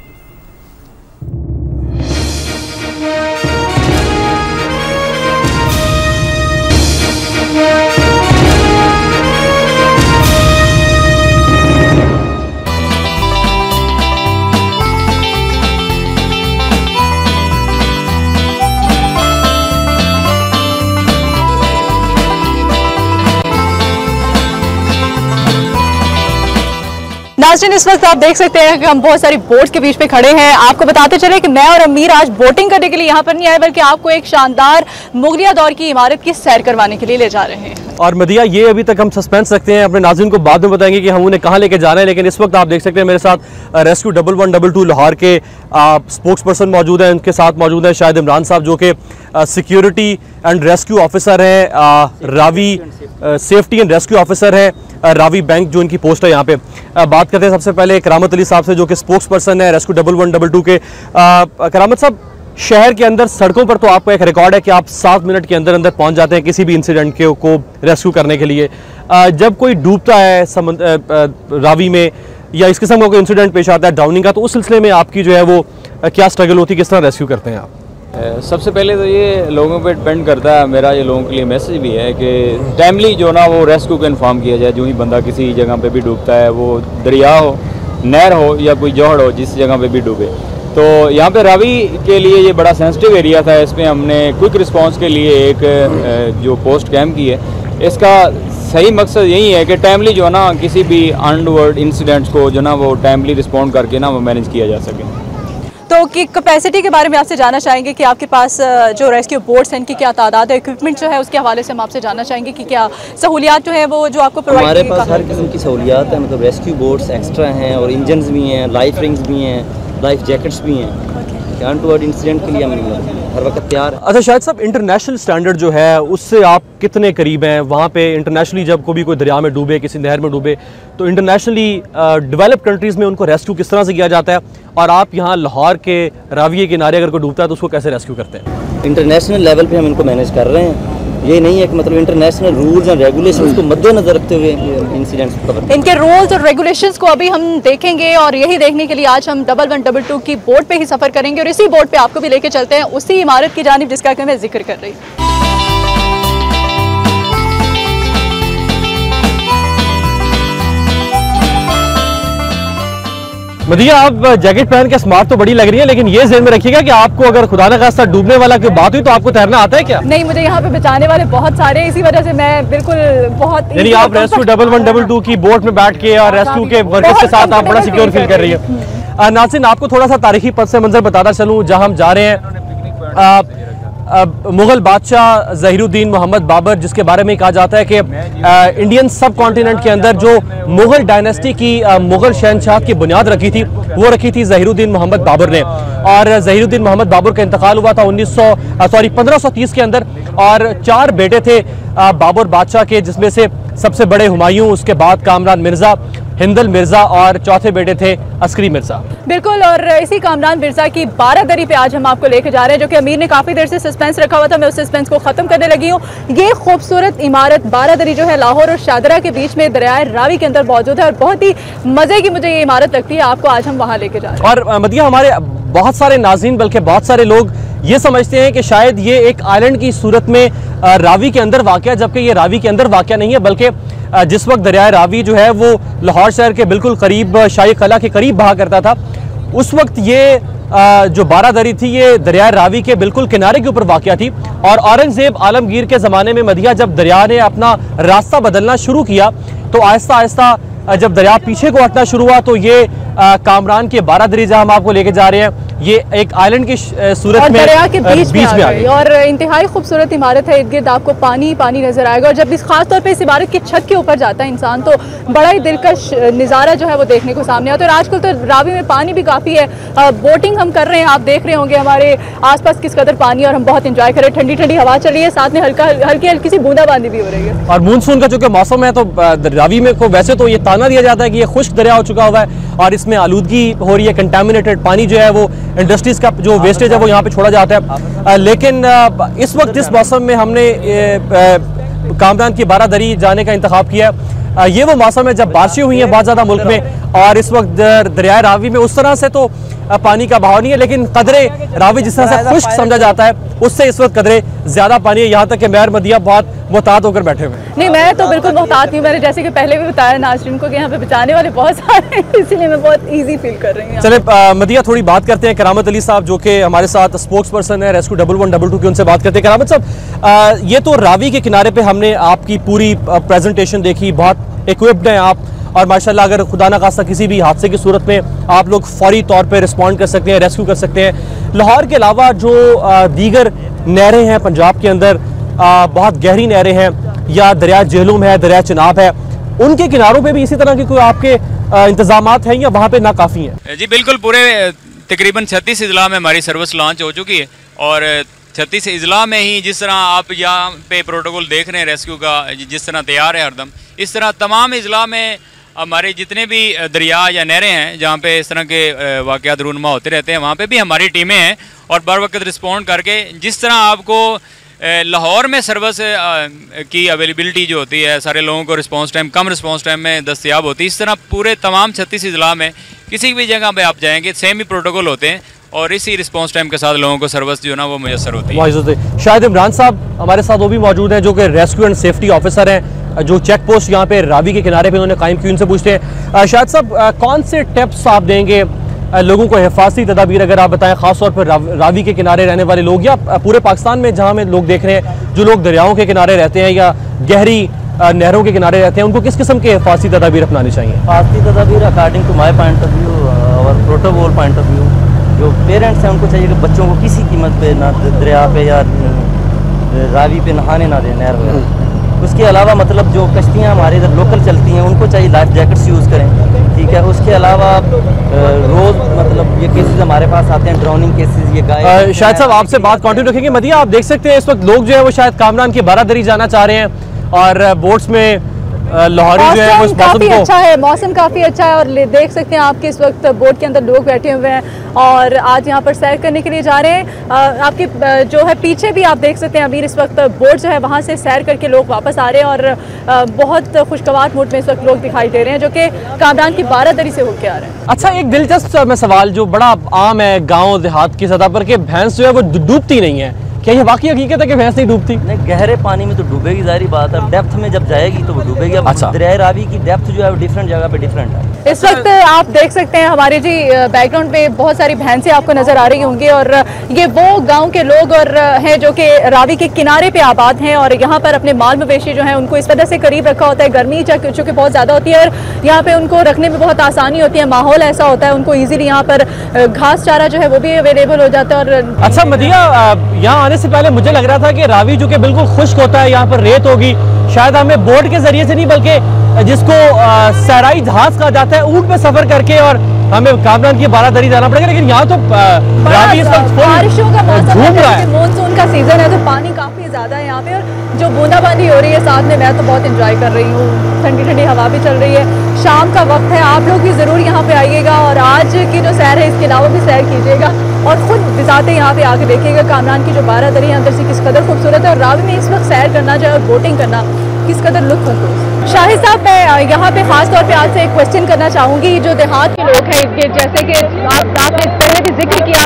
G: नाज़रीन, इस वक्त आप देख सकते हैं कि हम बहुत सारी बोट्स के बीच पे खड़े हैं। आपको बताते चले कि मैं और अमीर आज बोटिंग करने के लिए यहाँ पर नहीं आए, बल्कि आपको एक शानदार मुगलिया दौर की इमारत की सैर करवाने के लिए ले जा रहे हैं। और
B: मदिया, ये अभी तक हम सस्पेंस रखते हैं, अपने नाज़रीन को बाद में बताएंगे कि हम उन्हें कहाँ लेके जा रहे हैं। लेकिन इस वक्त आप देख सकते हैं मेरे साथ रेस्क्यू 1122 लाहौर के स्पोक्स पर्सन मौजूद हैं। उनके साथ मौजूद हैं शाहिद इमरान साहब, जो कि सिक्योरिटी एंड रेस्क्यू ऑफिसर हैं, Ravi safety and rescue officer हैं, रावी बैंक जो इनकी पोस्ट है यहाँ पे। बात करते हैं सबसे पहले करामत अली साहब से, जो कि स्पोक्स पर्सन है रेस्क्यू 1122 के। करामत साहब, शहर के अंदर सड़कों पर तो आपको एक रिकॉर्ड है कि आप 7 मिनट के अंदर अंदर पहुंच जाते हैं किसी भी इंसिडेंट को रेस्क्यू करने के लिए। जब कोई डूबता है रावी में या इस किस्म का कोई इंसिडेंट पेश आता है ड्राउनिंग का, तो उस सिलसिले में आपकी जो है वो क्या स्ट्रगल होती है, किस तरह रेस्क्यू करते हैं आप?
H: सबसे पहले तो ये लोगों पे डिपेंड करता है। मेरा ये लोगों के लिए मैसेज भी है कि टाइमली जो ना वो रेस्क्यू को इन्फॉर्म किया जाए। जो ही बंदा किसी जगह पे भी डूबता है, वो दरिया हो, नहर हो या कोई जोहड़ हो, जिस जगह पे भी डूबे। तो यहाँ पे रावी के लिए ये बड़ा सेंसिटिव एरिया था। इसमें हमने क्विक रिस्पांस के लिए एक जो पोस्ट कैम्प की है, इसका सही मकसद यही है कि टाइमली जो है ना किसी भी अनवर्ड इंसिडेंट्स को जो ना वो टाइमली रिस्पॉन्ड करके ना वो मैनेज किया जा सके।
G: तो कि कैपेसिटी के बारे में आपसे जानना चाहेंगे कि आपके पास जो रेस्क्यू बोट्स हैं इनकी क्या तादाद है, इक्विपमेंट जो है उसके हवाले से हम आपसे जानना चाहेंगे कि क्या सहूलियात जो है वो जो आपको प्रोवाइड
I: हमारे पास हर किस्म की सहूलियात है। मतलब रेस्क्यू बोट्स एक्स्ट्रा हैं और इंजन्स भी हैं, लाइफ रिंग्स भी हैं, लाइफ जैकेट्स भी हैं। अनटूवर्ड इंसिडेंट के लिए हम हर वक्त तैयार है।
B: अच्छा शायद साहब, इंटरनेशनल स्टैंडर्ड जो है उससे आप कितने करीब हैं? वहाँ पे इंटरनेशनली जब कोई कोई दरिया में डूबे, किसी नहर में डूबे, तो इंटरनेशनली डेवलप कंट्रीज़ में उनको रेस्क्यू किस तरह से किया जाता है, और आप यहाँ लाहौर के रावी किनारे अगर कोई डूबता है तो उसको कैसे रेस्क्यू करते हैं?
I: इंटरनेशनल लेवल पे हम इनको मैनेज कर रहे हैं। ये नहीं है कि मतलब इंटरनेशनल रूल्स एंड रेगुलेशंस को मद्देनजर रखते हुए इंसिडेंट्स को कवर।
G: इनके रूल्स और रेगुलेशंस को अभी हम देखेंगे, और यही देखने के लिए आज हम 1122 की बोट पे ही सफ़र करेंगे, और इसी बोट पे आपको भी लेके चलते हैं उसी इमारत की जानिब जिसका कि मैं जिक्र कर रही हूँ।
B: मदिया, आप जैकेट पहन के स्मार्ट तो बड़ी लग रही है, लेकिन ये ज़हन में रखिएगा कि आपको अगर खुदा न खास्ता डूबने वाला कोई बात हुई तो आपको तैरना आता है क्या?
G: नहीं, मुझे यहाँ पे बचाने वाले बहुत सारे हैं, इसी वजह से मैं बिल्कुल बहुत।
B: यानी आप रेस्क्यू 1122 की बोट में बैठ के और रेस्क्यू के वर्कर्स के साथ आप बड़ा सिक्योर फील कर रही है। नाज़रीन, आपको थोड़ा सा तारीखी पद से मंजर बताता चलूँ जहाँ हम जा रहे हैं। मुगल बादशाह ज़हीरुद्दीन मोहम्मद बाबर, जिसके बारे में कहा जाता है कि इंडियन सब कॉन्टिनेंट के अंदर जो मुगल डायनेस्टी की मुगल शहनशाह की बुनियाद रखी थी वो रखी थी ज़हीरुद्दीन मोहम्मद बाबर ने। और ज़हीरुद्दीन मोहम्मद बाबर का इंतकाल हुआ था 1530 के अंदर, और 4 बेटे थे बाबर बादशाह के, जिसमें से सबसे बड़े हुमायूं, उसके बाद कामरान मिर्ज़ा, हिंदल मिर्ज़ा, और चौथे बेटे थे अस्करी मिर्ज़ा।
G: बिल्कुल, और इसी कामरान मिर्ज़ा की बारादरी पे आज हम आपको लेके जा रहे हैं, जो कि अमीर ने काफ़ी देर से सस्पेंस रखा हुआ था। मैं उस सस्पेंस को ख़त्म करने लगी हूँ। ये खूबसूरत इमारत बारादरी जो है लाहौर और शादरा के बीच में दरियाए रावी के अंदर मौजूद है, और बहुत ही मज़े की मुझे ये इमारत लगती है। आपको आज हम वहाँ लेके जा रहे हैं।
B: और मदिया, हमारे बहुत सारे नाज़रीन बल्कि बहुत सारे लोग ये समझते हैं कि शायद ये एक आइलैंड की सूरत में रावी के अंदर वाक़या, जबकि ये रावी के अंदर वाक़या नहीं है, बल्कि जिस वक्त दरिया रावी जो है वो लाहौर शहर के बिल्कुल करीब, शाही कला के करीब बहा करता था, उस वक्त ये जो बारादरी थी ये दरिया रावी के बिल्कुल किनारे के ऊपर वाक़या थी। और औरंगज़ेब आलमगीर के ज़माने में मदिया, जब दरिया ने अपना रास्ता बदलना शुरू किया तो आहिस्ता आहिस्ता जब दरिया पीछे को हटना शुरू हुआ तो ये कामरान के बारादरी जहाँ हम आपको लेके जा रहे हैं, ये एक आइलैंड की सूरत में
G: दरिया के बीच में आ गई, और इंतहाई खूबसूरत इमारत है। इर्द गिर्द आपको पानी पानी नजर आएगा, और जब इस खास तौर पे इस इमारत की छत के ऊपर जाता है इंसान तो बड़ा ही दिलकश नज़ारा जो है वो देखने को सामने आता है। और आजकल तो रावी में पानी भी काफ़ी है, बोटिंग हम कर रहे हैं, आप देख रहे होंगे हमारे आसपास किस कदर पानी, और हम बहुत इंजॉय कर रहे हैं। ठंडी ठंडी हवा चल रही है, साथ में हल्की हल्की सी बूंदाबांदी भी हो रही है।
B: और मानसून का चूंकि मौसम है तो रावी में को वैसे तो ये ताना दिया जाता है कि ये खुश्क दरिया हो चुका हुआ है और इसमें आलूदगी हो रही है, कंटामिनेटेड पानी जो है वो इंडस्ट्रीज का जो वेस्टेज है वो यहाँ पे छोड़ा जाता है। लेकिन इस वक्त इस मौसम में हमने कामरान की बारादरी जाने का इंतखाब किया। ये वो मौसम है जब बारिशें हुई हैं बहुत ज़्यादा मुल्क में, और इस वक्त दरिया रावी में उस तरह से तो पानी का बहाव नहीं है, लेकिन कदरे रावी जिस तरह से खुश्क समझा जाता है उससे इस वक्त कदरे ज़्यादा पानी है। यहाँ तक कि मैर मदिया बहुत मोहतात होकर बैठे हुए हैं।
G: नहीं, मैं तो बिल्कुल मोहतात नहीं, मैंने जैसे कि पहले भी बताया नाज़रीन को कि यहाँ पे बचाने वाले बहुत सारे हैं, इसीलिए मैं बहुत ईजी फील कर रही हूँ।
B: चले मदिया, थोड़ी बात करते हैं करामत अली साहब जो कि हमारे साथ स्पोक्स पर्सन है रेस्क्यू 1112 की, उनसे बात करते हैं। करामत साहब, ये तो रावी के किनारे पे हमने आपकी पूरी प्रेजेंटेशन देखी, बहुत इक्विप्ड हैं आप, और माशाल्लाह अगर खुदा ना खास्ता किसी भी हादसे की सूरत में आप लोग फौरी तौर पे रिस्पॉन्ड कर सकते हैं, रेस्क्यू कर सकते हैं। लाहौर के अलावा जो दीगर नहरें हैं पंजाब के अंदर, बहुत गहरी नहरें हैं, या दरिया जेहलुम है, दरिया चिनाब है, उनके किनारों पे भी इसी तरह के कोई आपके इंतजामात हैं या वहाँ पे नाकाफ़ी हैं?
H: जी बिल्कुल, पूरे तकरीबन 36 अजला में हमारी सर्विस लॉन्च हो चुकी है, और 36 अजला में ही जिस तरह आप यहाँ पे प्रोटोकॉल देख रहे हैं रेस्क्यू का जिस तरह तैयार है हरदम, इस तरह तमाम अजला में हमारे जितने भी दरिया या नहरें हैं जहाँ पे इस तरह के वाक़यात रूनमा होते रहते हैं, वहाँ पे भी हमारी टीमें हैं, और बर वक्त रिस्पॉन्ड करके जिस तरह आपको लाहौर में सर्विस की अवेलेबिलिटी जो होती है, सारे लोगों को रिस्पांस टाइम कम रिस्पांस टाइम में दस्तयाब होती है, इस तरह पूरे तमाम 36 अजला में किसी भी जगह पे आप जाएंगे सेम ही प्रोटोकॉल होते हैं, और इसी रिस्पांस टाइम के साथ लोगों को सर्विस जो है ना वो मुयसर होती है।
B: शायद इमरान साहब हमारे साथ वो भी मौजूद हैं जो कि रेस्क्यू एंड सेफ्टी ऑफिसर हैं, जो चेक पोस्ट यहाँ पे रावी के किनारे पे उन्होंने कायम की, उनसे पूछते हैं। शायद साहब, कौन से टिप्स आप देंगे लोगों को, हिफाजती तदाबीर अगर आप बताएं, खासतौर पर रावी के किनारे रहने वाले लोग या पूरे पाकिस्तान में जहाँ में लोग देख रहे हैं जो लोग दरियाओं के किनारे रहते हैं या गहरी नहरों के किनारे रहते हैं, उनको किस किस्म के हिफाजती तदाबीर अपनानी चाहिए?
I: हिफाजती तदाबीर according to my point of view और प्रोटोकॉल पॉइंट ऑफ व्यू, जो पेरेंट्स हैं उनको चाहिए कि बच्चों को किसी कीमत पे ना दरिया पे या रावी पे नहाने ना दें, नहर वगैरह। उसके अलावा मतलब जो कश्तियाँ हमारे इधर लोकल चलती हैं उनको चाहिए लाइफ जैकेट्स यूज़ करें, ठीक है। उसके अलावा रोज़ मतलब ये केसेस हमारे पास आते हैं, ड्राउनिंग केसेस, ये गाय।
B: शायद साहब आपसे बात कंटिन्यू रखेंगे। मदिया, आप देख सकते हैं इस वक्त लोग जो है वो शायद कामरान की बारादरी जाना चाह रहे हैं, और बोट्स में लाहौरी जो है वो
G: काफ़ी अच्छा है, मौसम काफ़ी अच्छा है, और देख सकते हैं आपके इस वक्त बोट के अंदर लोग बैठे हुए हैं और आज यहाँ पर सैर करने के लिए जा रहे हैं। आपके जो है पीछे भी आप देख सकते हैं अमीर इस वक्त बोट जो है वहाँ से सैर करके लोग वापस आ रहे हैं, और बहुत खुशगवार मूड में इस वक्त लोग दिखाई दे रहे हैं जो कि कामरान की बारादरी से होकर आ रहे हैं।
B: अच्छा, एक दिलचस्प में सवाल जो बड़ा आम है गाँव देहात की सतह पर, कि भैंस जो है वो डूबती नहीं है, क्या ये वाकई हकीकत है कि भैंस नहीं डूबती?
I: नहीं, गहरे पानी में तो डूबेगी, जाहिर बात है, डेप्थ में जब जाएगी तो वो डूबेगी। अब
B: अच्छा।
I: दरिया रावी की डेप्थ जो है वो डिफरेंट जगह पे डिफरेंट है।
G: इस वक्त आप देख सकते हैं हमारे जी बैकग्राउंड पे बहुत सारी भैंसें आपको नजर आ रही होंगी, और ये वो गांव के लोग और हैं जो कि रावी के किनारे पे आबाद हैं, और यहाँ पर अपने माल मवेशी जो हैं उनको इस वजह से करीब रखा होता है, गर्मी चूँकि बहुत ज़्यादा होती है और यहाँ पे उनको रखने में बहुत आसानी होती है, माहौल ऐसा होता है, उनको ईजिली यहाँ पर घास चारा जो है वो भी अवेलेबल हो जाता है। और
B: अच्छा मदिया, यहाँ आने
J: आने से पहले मुझे लग रहा था कि रावी जो कि बिल्कुल खुश्क होता है, यहाँ पर रेत होगी, शायद हमें बोट के जरिए से नहीं बल्कि जिसको सहराई जहाज कहा जाता है, ऊंट पे सफर करके और हमें कामरान की बारादरी जाना पड़ेगा। लेकिन यहाँ तो रावी इस वक्त
G: बारिशों का मौसम है,
J: मानसून
G: का सीजन है, तो पानी काफी ज्यादा है यहाँ पे, और जो बूंदाबांदी हो रही है साथ में, मैं तो बहुत एंजॉय कर रही हूँ। ठंडी ठंडी हवा भी चल रही है, शाम का वक्त है, आप लोग भी जरूर यहाँ पे आइएगा और आज की जो सैर है इसके अलावा भी सैर कीजिएगा और खुद बिजाते यहाँ पे आके देखिएगा कामरान की जो बारादरी है अंदर से किस कदर खूबसूरत है, और रावी में इस वक्त सैर करना चाहे और बोटिंग करना किस कदर लुत्फ। शाहिद साहब, मैं यहाँ पे खास तौर पे आपसे एक क्वेश्चन करना चाहूँगी। जो देहात के लोग हैं, जैसे कि आपने पहले भी जिक्र किया,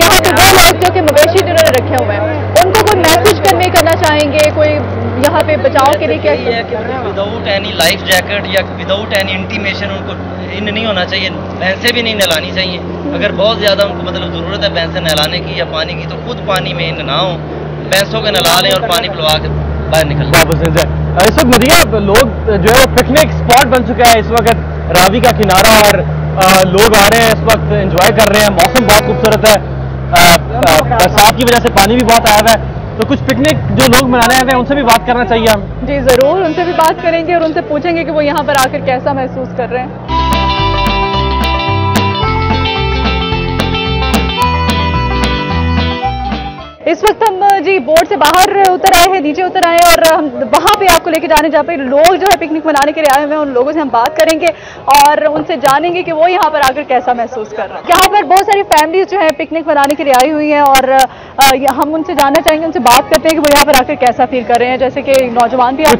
G: यहाँ पे वो लोग जो कि मवेशी जिन्होंने रखे हुए हैं, उनको कोई मैसेज करना चाहेंगे, कोई यहाँ पे बचाव के लिए क्या?
I: विदाउट एनी लाइफ जैकेट या विदाउट एनी इंटीमेशन उनको इन नहीं होना चाहिए, भैंसें भी नहीं नहलानी चाहिए। अगर बहुत ज़्यादा उनको मतलब ज़रूरत है भैंसें नहलाने की या पानी की, तो खुद पानी में इन ना हो, भैंसों के नहला लें और पानी पिलवा के बाहर निकल जाए।
J: इस वक्त मदिया लोग जो है पिकनिक स्पॉट बन चुका है इस वक्त रावी का किनारा, और लोग आ रहे हैं इस वक्त एंजॉय कर रहे हैं। मौसम बहुत खूबसूरत है, बरसात की वजह से पानी भी बहुत आया हुआ है, तो कुछ पिकनिक जो लोग मनाने आए हैं उनसे भी बात करना चाहिए हम।
G: जी जरूर, उनसे भी बात करेंगे और उनसे पूछेंगे कि वो यहाँ पर आकर कैसा महसूस कर रहे हैं। इस वक्त हम जी बोट से बाहर उतर आए हैं, नीचे उतर आए हैं और हम वहाँ पे आपको लेके जाने जहाँ पे लोग जो है पिकनिक मनाने के लिए आए हुए हैं, उन लोगों से हम बात करेंगे और उनसे जानेंगे कि वो यहाँ पर आकर कैसा महसूस कर रहे हैं। यहाँ पर बहुत सारी फैमिलीज जो है पिकनिक मनाने के लिए आई हुई हैं और हम उनसे जानना चाहेंगे, उनसे बात करते हैं कि वो यहाँ पर आकर कैसा फील कर रहे हैं। जैसे कि नौजवान भी
J: यहाँ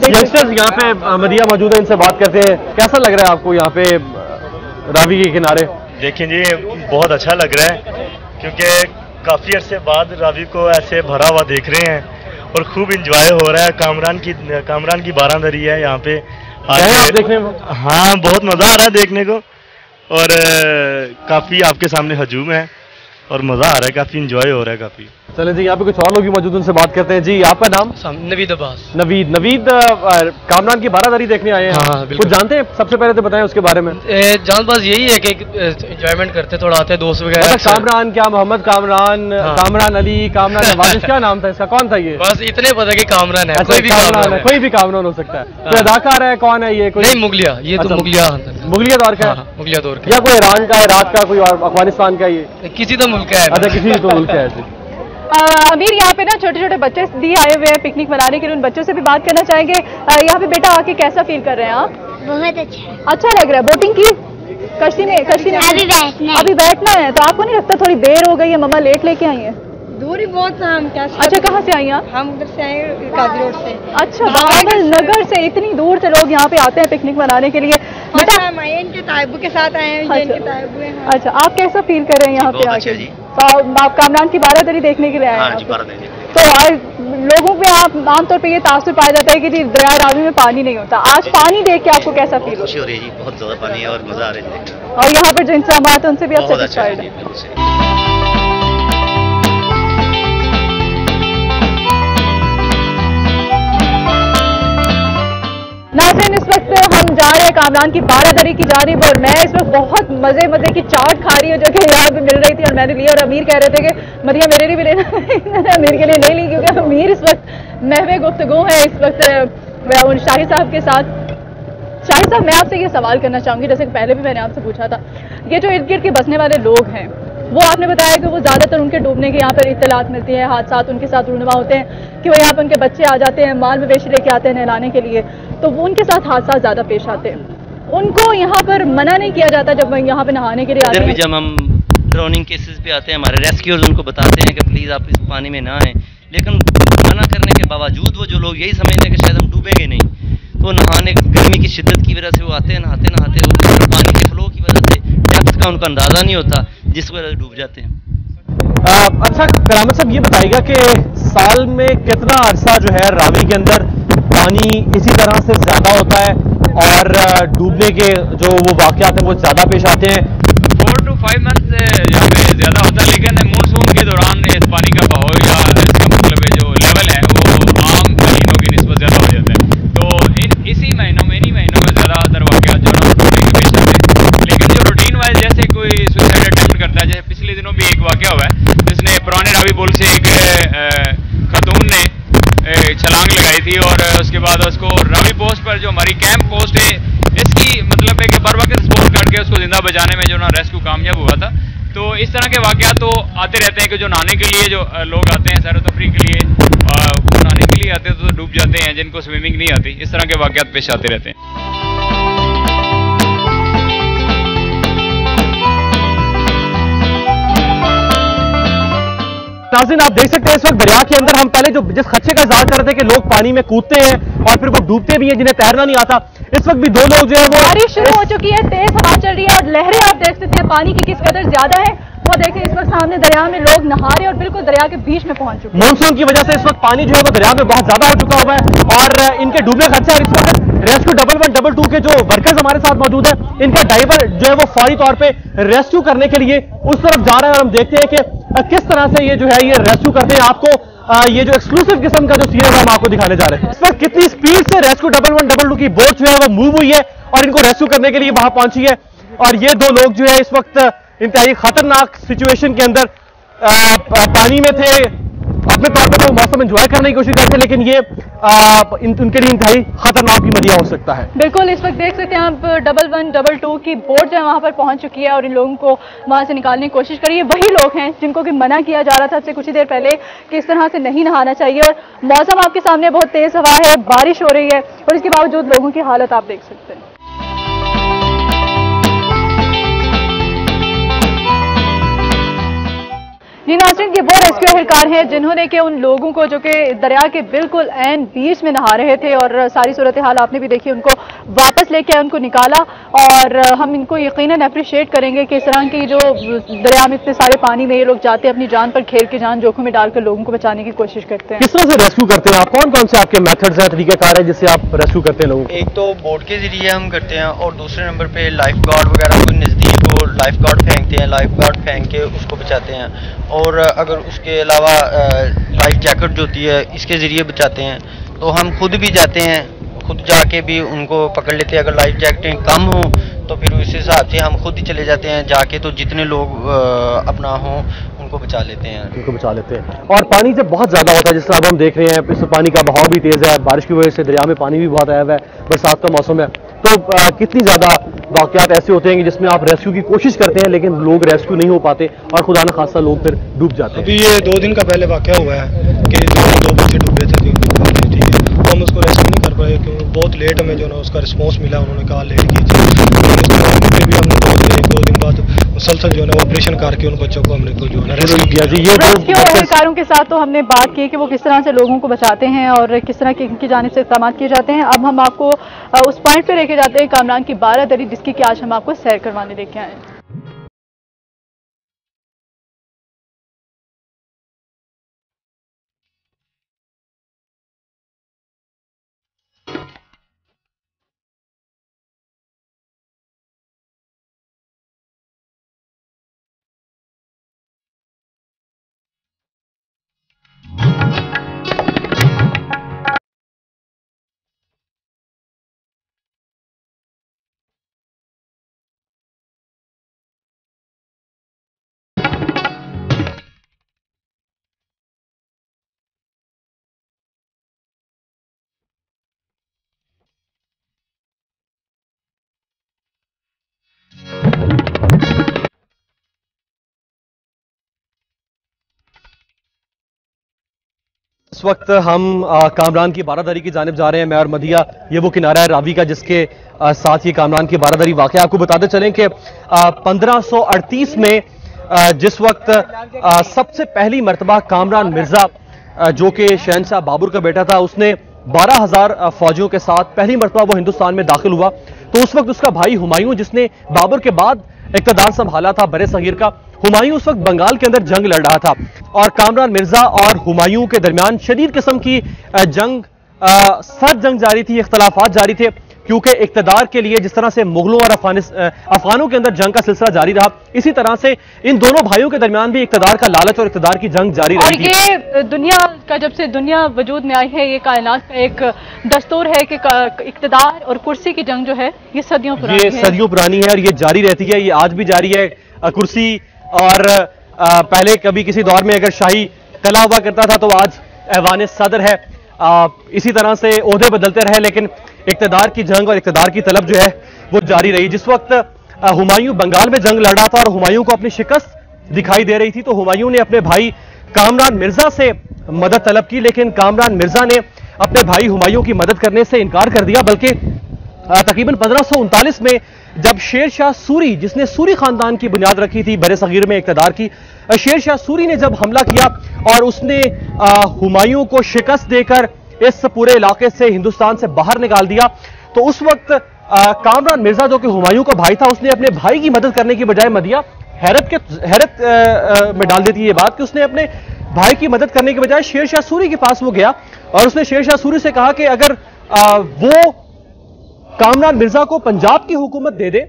J: पे मदिया मौजूद है, इनसे बात करते हैं। कैसा लग रहा है आपको यहाँ पे रावी के किनारे?
K: देखिए जी, बहुत अच्छा लग रहा है क्योंकि काफ़ी अरसे बाद रावी को ऐसे भरा हुआ देख रहे हैं और खूब इंजॉय हो रहा है। कामरान की बारादरी है यहाँ पे आज
J: देखने में।
K: हाँ, बहुत मज़ा आ रहा है देखने को और काफ़ी आपके सामने हजूम है और मज़ा आ रहा है, काफ़ी इंजॉय हो रहा है काफ़ी।
J: चले जी, यहाँ पे कुछ और लोग भी मौजूद, उनसे बात करते हैं। जी, आपका नाम?
L: नवीद अब्बास।
J: नवीद कामरान की बारादरी देखने आए हैं।
L: हाँ,
J: कुछ जानते हैं? सबसे पहले तो बताएं उसके बारे में।
L: जान बात यही है कि एंजॉयमेंट करते थोड़ा आते हैं दोस्त वगैरह।
J: कामरान क्या, मोहम्मद कामरान, कामरान अली, कामरान नवाजिश, क्या नाम था इसका, कौन था ये?
L: बस इतने पता कि कामरान है, कोई भी
J: कामरान है, कोई भी कामरान हो सकता है। तो अदाकार है, कौन है ये? कोई
L: मुगलिया, ये तो
J: मुगलिया दौर का है,
L: मुगलिया दौर का,
J: या कोई ईरान का, इराक का, कोई अफगानिस्तान का? ये
L: किसी तो मुल्क का है।
J: अच्छा, किसी तो मुल्क का है।
G: अमीर, यहाँ पे ना छोटे छोटे बच्चे भी आए हुए हैं पिकनिक मनाने के लिए, उन बच्चों से भी बात करना चाहेंगे। यहाँ पे बेटा आके कैसा फील कर रहे हैं आप?
M: बहुत
G: अच्छा लग रहा है। बोटिंग की कश्ती में अभी बैठना है, तो आपको नहीं लगता थोड़ी देर हो गई है? मम्मा लेट लेके आई है।
M: दूरी बहुत है, हम क्या।
G: अच्छा, कहाँ से आई आप?
M: हम उधर से आए, काजी रोड से।
G: अच्छा, बहावल नगर से इतनी दूर से लोग यहाँ पे आते हैं पिकनिक मनाने के लिए।
M: बेटा हम आए इनके तायबू के साथ आए हैं।
G: अच्छा, आप कैसा फील कर रहे हैं यहाँ पे आके? आप कामरान की बारादरी देखने के लिए आए हैं? तो आज लोगों पे आप आमतौर पे ये तासुर पाया जाता है कि जी दरिया रावी में पानी नहीं होता, आज पानी देख के आपको कैसा फील?
N: खुशी हो रही है जी, बहुत ज्यादा पानी है और मजा आ रहा है।
G: और यहाँ पर जो इंतजाम है उनसे भी आप सेटिस्फाइड है? नाज़रीन, इस वक्त हम जा रहे हैं कामरान की बारादरी की जानिब और मैं इस वक्त बहुत मजे की चाट खा रही हूँ जो कि यहाँ पे मिल रही थी और मैंने ली, और अमीर कह रहे थे कि मरिया मेरे लिए भी लेना। अमीर के लिए नहीं ली क्योंकि अमीर इस वक्त महवे गुफ्तगू है इस वक्त शाहिद साहब के साथ। शाहिद साहब, मैं आपसे ये सवाल करना चाहूँगी, जैसे कि पहले भी मैंने आपसे पूछा था, ये जो इर्द गिर्द के बसने वाले लोग हैं, वो आपने बताया कि वो ज़्यादातर उनके डूबने की यहाँ पर इत्तलात मिलती है, हादसात उनके साथ रूनुमा होते हैं कि वो यहाँ पर उनके बच्चे आ जाते हैं, माल मवेशी लेके आते हैं नहलाने के लिए, तो वो उनके साथ हादसा ज़्यादा पेश आते हैं। उनको यहाँ पर मना नहीं किया जाता जब यहाँ पे नहाने के लिए आते हैं?
I: जब हम ड्राउनिंग केसेस पे आते हैं, हमारे रेस्क्यूअर्स उनको बताते हैं कि प्लीज़ आप इस पानी में ना आएँ, लेकिन मना करने के बावजूद वो जो लोग यही समझते हैं कि शायद हम डूबेंगे नहीं, तो नहाने गर्मी की शिद्दत की वजह से वो आते हैं, नहाते वो पानी के फ्लो की वजह से डेप्थ का उनका अंदाज़ा नहीं होता, जिस वजह से डूब जाते हैं।
J: अच्छा, करामत साहब ये बताइएगा कि साल में कितना अरसा जो है रावी के अंदर पानी इसी तरह से ज़्यादा होता है और डूबने के जो वो वाक़यात हैं वो ज़्यादा पेश आते हैं?
H: 4 to 5 मंथ यहाँ पे ज़्यादा होता है, लेकिन मानसून के दौरान इस पानी का बहाव या इसका मतलब जो लेवल है वो आम महीनों की निस्बत ज़्यादा हो जाता है, तो इन्हीं महीनों में ज़्यादातर वाक़यात जो है वो पेश आते हैं। लेकिन जो रूटीन वाइज जैसे कोई सुसाइड अटेम्प्ट करता है, जैसे पिछले दिनों भी एक वाक़या हुआ है जिसने पुराने रावी पुल से एक बाद उसको रावी पोस्ट पर जो हमारी कैंप पोस्ट है इसकी मतलब है कि बर वक्त सपोर्ट करके उसको जिंदा बचाने में जो ना रेस्क्यू कामयाब हुआ था। तो इस तरह के वाक़यात तो आते रहते हैं कि जो नहाने के लिए जो लोग आते हैं सैर तफरी के लिए, नहाने के लिए आते हैं तो डूब जाते हैं, जिनको स्विमिंग नहीं आती, इस तरह के वाक़यात पेश आते रहते हैं।
J: नाज़रीन आप देख सकते हैं इस वक्त दरिया के अंदर हम पहले जो जिस खदशे का इज़हार कर रहे थे कि लोग पानी में कूदते हैं और फिर वो डूबते भी हैं जिन्हें तैरना नहीं आता, इस वक्त भी दो लोग जो है वो
G: बारिश शुरू हो चुकी है, तेज हवा चल रही है और लहरें आप देख सकते हैं पानी की किस कदर ज्यादा है। वो देखें इस वक्त सामने दरिया में लोग नहा रहे और बिल्कुल दरिया के बीच में पहुंच चुके हैं।
J: मानसून की वजह से इस वक्त पानी जो है वो दरिया में बहुत ज्यादा हो चुका हुआ है और इनके डूबने का खदशा। इस वक्त रेस्क्यू 112 के जो वर्कर्स हमारे साथ मौजूद है, इनका ड्राइवर जो है वो फौरी तौर पे रेस्क्यू करने के लिए उस तरफ जा रहा है और हम देखते हैं कि किस तरह से ये जो है ये रेस्क्यू करते हैं। आपको ये जो एक्सक्लूसिव किस्म का जो सीन है हम आपको दिखाने जा रहे हैं। इस वक्त कितनी स्पीड से रेस्क्यू 112 की बोट जो है वो मूव हुई है और इनको रेस्क्यू करने के लिए वहां पहुंची है। और ये दो लोग जो है इस वक्त इंतहाई खतरनाक सिचुएशन के अंदर पानी में थे, अपने तौर पर तो मौसम एंजॉय करने की कोशिश करते हैं, लेकिन ये उनके लिए इंतहाई खतरनाक भी मरिया हो सकता है।
G: बिल्कुल इस वक्त देख सकते हैं आप 112 की बोट जो है वहां पर पहुंच चुकी है और इन लोगों को वहां से निकालने की कोशिश करी है। वही लोग हैं जिनको कि मना किया जा रहा था सबसे कुछ ही देर पहले कि इस तरह से नहीं नहाना चाहिए। और मौसम आपके सामने बहुत तेज हवा है, बारिश हो रही है और इसके बावजूद लोगों की हालत आप देख सकते हैं। जी नाज़रीन, ये वो रेस्क्यू एहलकार हैं जिन्होंने कि उन लोगों को जो कि दरिया के बिल्कुल ऐन बीच में नहा रहे थे और सारी सूरत हाल आपने भी देखी, उनको वापस लेके उनको निकाला। और हम इनको यकीनन अप्रिशिएट करेंगे कि इस तरह की जो दरिया में इतने सारे पानी में ये लोग जाते हैं, अपनी जान पर खेल के जान जोखिम में डालकर लोगों को बचाने की कोशिश करते हैं।
J: किस तरह से रेस्क्यू करते हैं आप? कौन कौन से आपके मेथड्स हैं, तरीक़ेकार है जिससे आप रेस्क्यू करते हैं लोगों को?
O: एक तो बोट के जरिए हम करते हैं और दूसरे नंबर पे लाइफ गार्ड वगैरह को नज़दीक हो लाइफ गार्ड फेंकते हैं, लाइफ गार्ड फेंक के उसको बचाते हैं। और अगर उसके अलावा लाइफ जैकेट जो होती है इसके ज़रिए बचाते हैं, तो हम खुद भी जाते हैं, खुद जाके भी उनको पकड़ लेते हैं। अगर लाइफ जैकेटें कम हो तो फिर उस हिसाब से हम खुद ही चले जाते हैं जाके, तो जितने लोग अपना हों उनको बचा लेते हैं।
J: और पानी जब बहुत ज़्यादा होता है, जिस तरह अब हम देख रहे हैं, इस पानी का बहाव भी तेज़ है, बारिश की वजह से दरिया में पानी भी बहुत आया हुआ है, बरसात का मौसम है, तो कितनी ज़्यादा वाक़यात ऐसे होते हैं कि जिसमें आप रेस्क्यू की कोशिश करते हैं लेकिन लोग रेस्क्यू नहीं हो पाते और खुदा न खासा लोग फिर डूब जाते हैं।
P: अभी ये 2 दिन का पहले वाक़या हुआ है कि 2 बच्चे डूबे थे, 3 दिन बाद, ठीक है, तो हम उसको रेस्क्यू नहीं कर पाए क्योंकि बहुत लेट हमें जो ना उसका रिस्पॉन्स मिला, उन्होंने कहा लेट कीजिए। फिर भी हमने 1-2 दिन बाद मुसलसल जो है ऑपरेशन करके उन बच्चों को हमने जो है रेस्क्यू किया।
J: जी, ये
G: रेस्क्यू एहलकारों के साथ तो हमने बात की कि वो किस तरह से लोगों को बचाते हैं और किस तरह की इनकी जानिब से इक़दाम किए जाते हैं। अब हम आपको उस पॉइंट पे लेके जाते हैं कामरान की बारादरी, जिसकी कि आज हम आपको सैर करवाने लेके आए हैं।
J: इस वक्त हम कामरान की बारादरी की जानिब जा रहे हैं, मैं और मदिया। ये वो किनारा है रावी का जिसके साथ ये कामरान की बारादरी वाक़ है। आपको बताते चलें कि 1538 में जिस वक्त सबसे पहली मरतबा कामरान मिर्ज़ा जो कि शहंशाह बाबर का बेटा था, उसने 12,000 फौजियों के साथ पहली मरतबा वो हिंदुस्तान में दाखिल हुआ, तो उस वक्त उसका भाई हुमायूं, जिसने बाबर के बाद इक़्तिदार संभाला था बरे सगीर का, हुमायूं उस वक्त बंगाल के अंदर जंग लड़ रहा था और कामरान मिर्जा और हुमायूं के दरमियान शदीद किस्म की जंग, सख्त जंग जारी थी, इख्तलाफात जारी थे, क्योंकि इक़्तिदार के लिए जिस तरह से मुगलों और अफगानों के अंदर जंग का सिलसिला जारी रहा, इसी तरह से इन दोनों भाइयों के दरमियान भी इक़्तिदार का लालच और इक़्तिदार की जंग जारी रही थी।
G: और ये दुनिया का, जब से दुनिया वजूद में आई है, ये कायनात का एक दस्तूर है कि इक़्तिदार और कुर्सी की जंग जो है ये सदियों
J: पुरानी है और ये जारी रहती है, ये आज भी जारी है। कुर्सी और पहले कभी किसी दौर में अगर शाही तला हुआ करता था तो आज ऐवान सदर है। इसी तरह से ओहदे बदलते रहे, लेकिन इक्तदार की जंग और इक्तदार की तलब जो है वो जारी रही। जिस वक्त हुमायूं बंगाल में जंग लड़ रहा था और हुमायूं को अपनी शिकस्त दिखाई दे रही थी, तो हुमायूं ने अपने भाई कामरान मिर्जा से मदद तलब की, लेकिन कामरान मिर्जा ने अपने भाई हुमायूं की मदद करने से इनकार कर दिया। बल्कि तकरीबन 1539 में जब शेर शाह सूरी, जिसने सूरी खानदान की बुनियाद रखी थी बरे सगीर में इक्तदार की, शेर शाह सूरी ने जब हमला किया और उसने हुमायूं को शिकस्त देकर इस पूरे इलाके से, हिंदुस्तान से बाहर निकाल दिया, तो उस वक्त कामरान मिर्जा जो कि हुमायूं का भाई था, उसने अपने भाई की मदद करने की बजाय मदिया हैरत में डाल देती है ये बात कि उसने अपने भाई की मदद करने के बजाय शेर शाह सूरी के पास वो गया और उसने शेर शाह सूरी से कहा कि अगर वो कामरान मिर्जा को पंजाब की हुकूमत दे दे